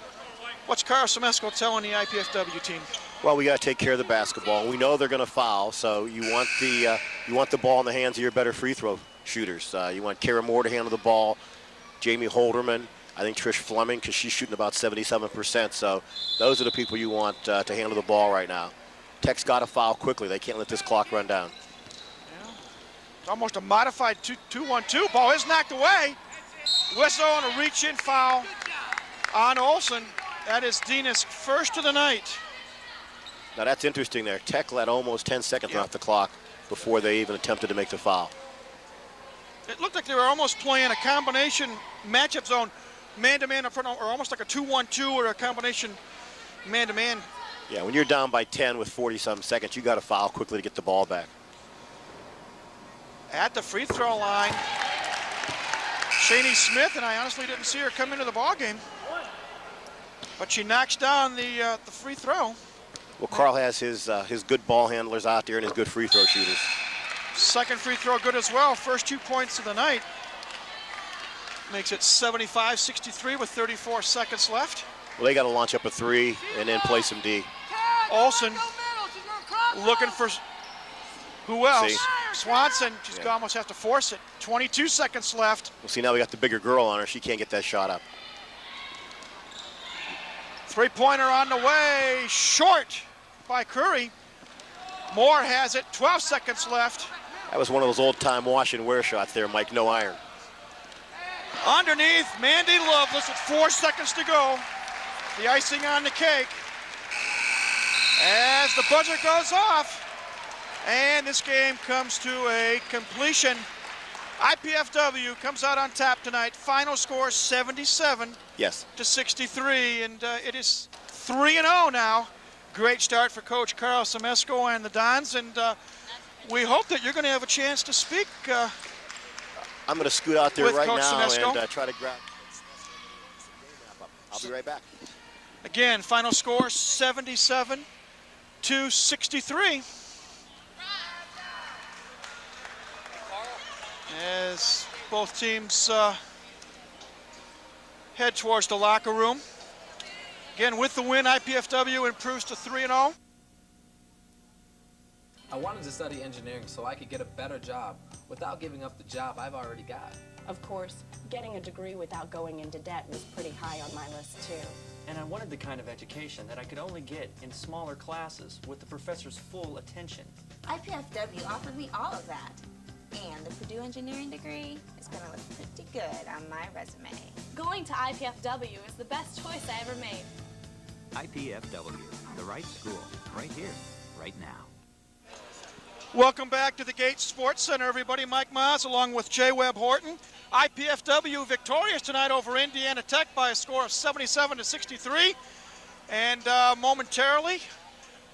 What's Carl Semesco telling the IPFW team? Well, we got to take care of the basketball. We know they're going to foul, so you want the ball in the hands of your better free throw shooters. You want Cara Moore to handle the ball, Jamie Holderman, I think Trish Fleming, because she's shooting about 77%. So those are the people you want to handle the ball right now. Tech's got to foul quickly. They can't let this clock run down. Yeah. It's almost a modified 2-1-2. Ball is knocked away. Whistle and a reach-in foul on Olsen. That is Dina's first of the night. Now that's interesting there. Tech let almost 10 seconds off the clock before they even attempted to make the foul. It looked like they were almost playing a combination matchup zone, man-to-man in front, or almost like a 2-1-2 or a combination man-to-man. Yeah, when you're down by 10 with 40-some seconds, you got to foul quickly to get the ball back. At the free throw line, Shani Smith, and I honestly didn't see her come into the ball game, but she knocks down the free throw. Well, Carl has his good ball handlers out there and his good free throw shooters. Second free throw good as well. First 2 points of the night. Makes it 75-63 with 34 seconds left. Well, they got to launch up a three and then play some D. Olsen looking for who else? See? Swanson. She's gonna almost have to force it. 22 seconds left. Well, see, now we got the bigger girl on her. She can't get that shot up. Three-pointer on the way. Short by Curry. Moore has it. 12 seconds left. That was one of those old-time wash and wear shots there, Mike. No iron. Underneath, Mandy Lovelace with 4 seconds to go. The icing on the cake. As the buzzer goes off, and this game comes to a completion. IPFW comes out on top tonight. Final score 77 to 63, and it is 3-0 now. Great start for Coach Carl Semesco and the Dons, and we hope that you're going to have a chance to speak. I'm going to scoot out there right Coach now Semesco. and try to grab. I'll be right back. Again, final score 77 to 63. As both teams head towards the locker room. Again, with the win, IPFW improves to 3-0. I wanted to study engineering so I could get a better job without giving up the job I've already got. Of course, getting a degree without going into debt was pretty high on my list, too. And I wanted the kind of education that I could only get in smaller classes with the professor's full attention. IPFW offered me all of that. And the Purdue engineering degree is going to look pretty good on my resume. Going to IPFW is the best choice I ever made. IPFW, the right school, right here, right now. Welcome back to the Gates Sports Center, everybody. Mike Maas along with J. Webb Horton. IPFW victorious tonight over Indiana Tech by a score of 77-63. And momentarily,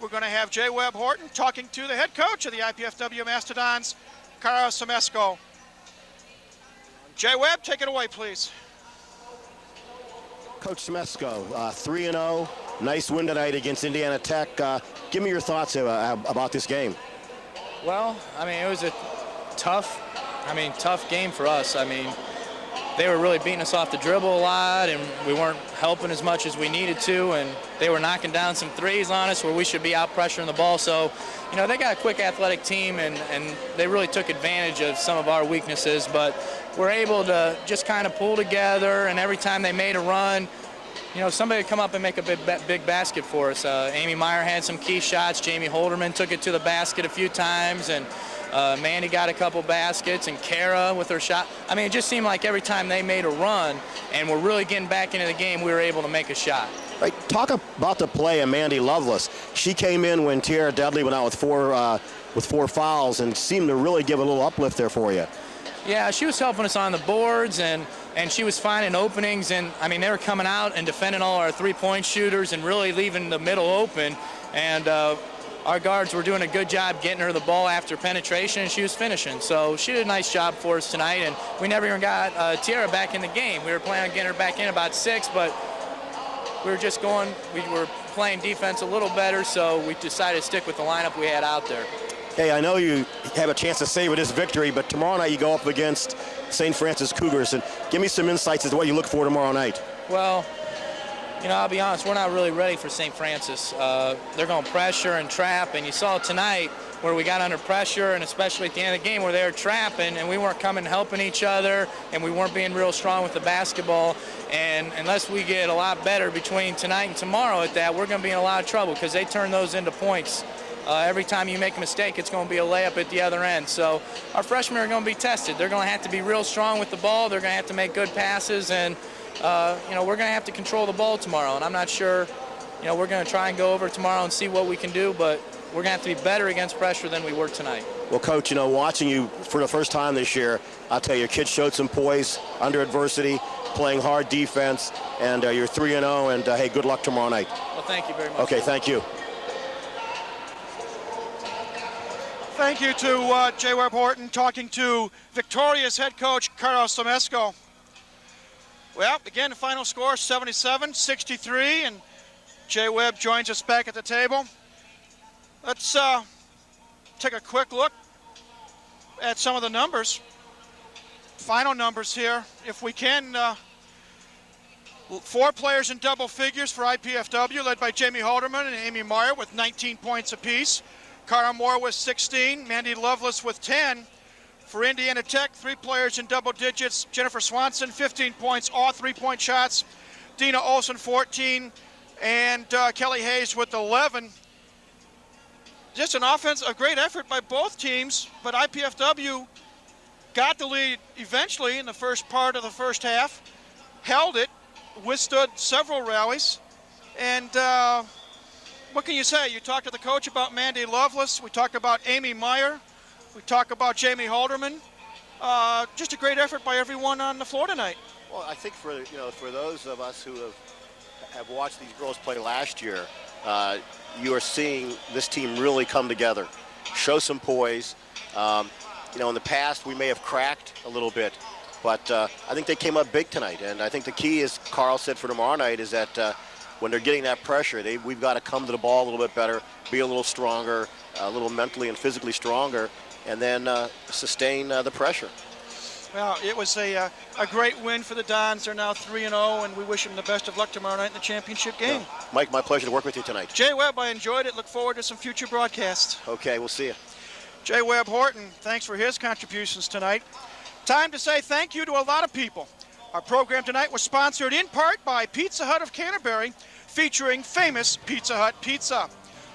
we're going to have J. Webb Horton talking to the head coach of the IPFW Mastodons, Carl Semesco. J. Webb, take it away, please. Coach Semesco, 3-0, nice win tonight against Indiana Tech. Give me your thoughts about this game. Well, I mean, it was a tough game for us. I mean, they were really beating us off the dribble a lot, and we weren't helping as much as we needed to, and they were knocking down some threes on us where we should be out pressuring the ball. So, you know, they got a quick athletic team, and they really took advantage of some of our weaknesses, but we're able to just kind of pull together, and every time they made a run, you know, somebody would come up and make a big basket for us. Amy Meyer had some key shots. Jamie Holderman took it to the basket a few times, and Mandy got a couple baskets, and Kara with her shot. I mean, it just seemed like every time they made a run and we're really getting back into the game, we were able to make a shot. Right, talk about the play of Mandy Lovelace. She came in when Tierra Dudley went out with four fouls and seemed to really give a little uplift there for you. Yeah, she was helping us on the boards, and she was finding openings, and I mean, they were coming out and defending all our three-point shooters and really leaving the middle open, and our guards were doing a good job getting her the ball after penetration, and she was finishing. So she did a nice job for us tonight, and we never even got Tierra back in the game. We were planning on getting her back in about 6, but we were playing defense a little better, so we decided to stick with the lineup we had out there. Hey, I know you have a chance to savor this victory, but tomorrow night you go up against St. Francis Cougars, and give me some insights as to what you look for tomorrow night. Well, you know, I'll be honest, we're not really ready for St. Francis. They're going to pressure and trap, and you saw tonight where we got under pressure, and especially at the end of the game where they were trapping, and we weren't coming helping each other, and we weren't being real strong with the basketball. And unless we get a lot better between tonight and tomorrow at that, we're going to be in a lot of trouble because they turn those into points. Every time you make a mistake, it's going to be a layup at the other end. So our freshmen are going to be tested. They're going to have to be real strong with the ball. They're going to have to make good passes, and you know, we're going to have to control the ball tomorrow. And I'm not sure, you know, we're going to try and go over tomorrow and see what we can do, but we're going to have to be better against pressure than we were tonight. Well, Coach, you know, watching you for the first time this year, I'll tell you, your kids showed some poise under adversity, playing hard defense, and you're 3-0, and hey, good luck tomorrow night. Well, thank you very much. Okay, thank you. Thank you to J. Webb Horton talking to victorious head coach Carlos Semesco. Well, again, the final score 77-63, and J. Webb joins us back at the table. Let's take a quick look at some of the numbers. Final numbers here, if we can. 4 players in double figures for IPFW, led by Jamie Halderman and Amy Meyer with 19 points apiece. Cara Moore with 16, Mandy Lovelace with 10. For Indiana Tech, 3 players in double digits. Jennifer Swanson, 15 points, all 3-point shots. Dina Olson, 14, and Kelly Hayes with 11. Just an offense, a great effort by both teams, but IPFW got the lead eventually in the first part of the first half, held it, withstood several rallies, and what can you say? You talked to the coach about Mandy Lovelace. We talked about Amy Meyer. We talked about Jamie Halderman. Just a great effort by everyone on the floor tonight. Well, I think for those of us who have watched these girls play last year, you are seeing this team really come together, show some poise. You know, in the past we may have cracked a little bit, but I think they came up big tonight. And I think the key, as Carl said, for tomorrow night is that when they're getting that pressure, we've got to come to the ball a little bit better, be a little stronger, a little mentally and physically stronger, and then sustain the pressure. Well, it was a great win for the Dons. They're now 3-0, and we wish them the best of luck tomorrow night in the championship game. Yeah. Mike, my pleasure to work with you tonight. Jay Webb, I enjoyed it. Look forward to some future broadcasts. Okay, we'll see you. Jay Webb Horton, thanks for his contributions tonight. Time to say thank you to a lot of people. Our program tonight was sponsored in part by Pizza Hut of Canterbury, featuring famous Pizza Hut pizza.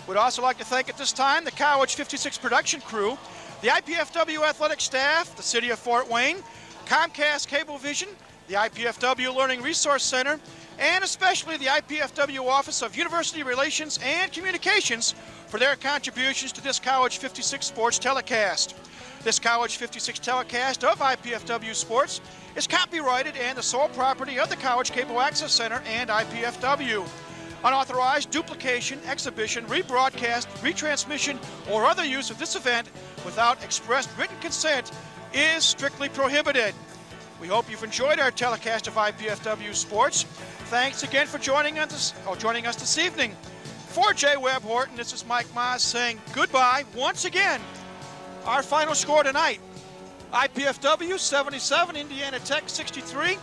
We'd also like to thank at this time the College 56 production crew, The IPFW athletic staff, the City of Fort Wayne, Comcast Cablevision, the IPFW Learning Resource Center, and especially the IPFW Office of University Relations and Communications for their contributions to this College 56 Sports telecast. This College 56 telecast of IPFW Sports is copyrighted and the sole property of the College Cable Access Center and IPFW. Unauthorized duplication, exhibition, rebroadcast, retransmission, or other use of this event without express written consent is strictly prohibited. We hope you've enjoyed our telecast of IPFW Sports. Thanks again for joining us this evening. For Jay Webb Horton, this is Mike Maas saying goodbye once again. Our final score tonight, IPFW 77, Indiana Tech 63.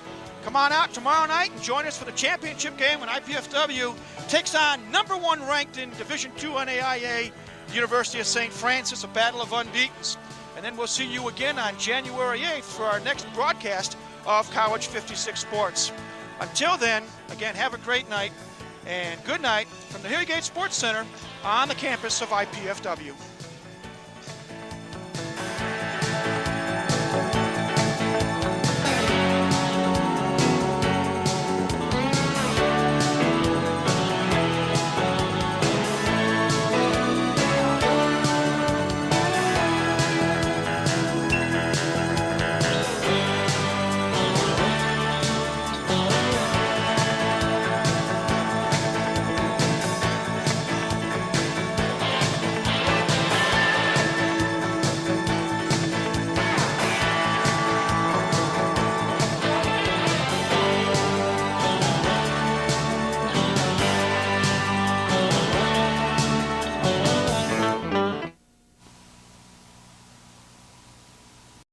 Come on out tomorrow night and join us for the championship game when IPFW takes on #1 ranked in Division II NAIA, University of St. Francis, a battle of unbeatens. And then we'll see you again on January 8th for our next broadcast of College 56 Sports. Until then, again, have a great night and good night from the Hillgate Sports Center on the campus of IPFW.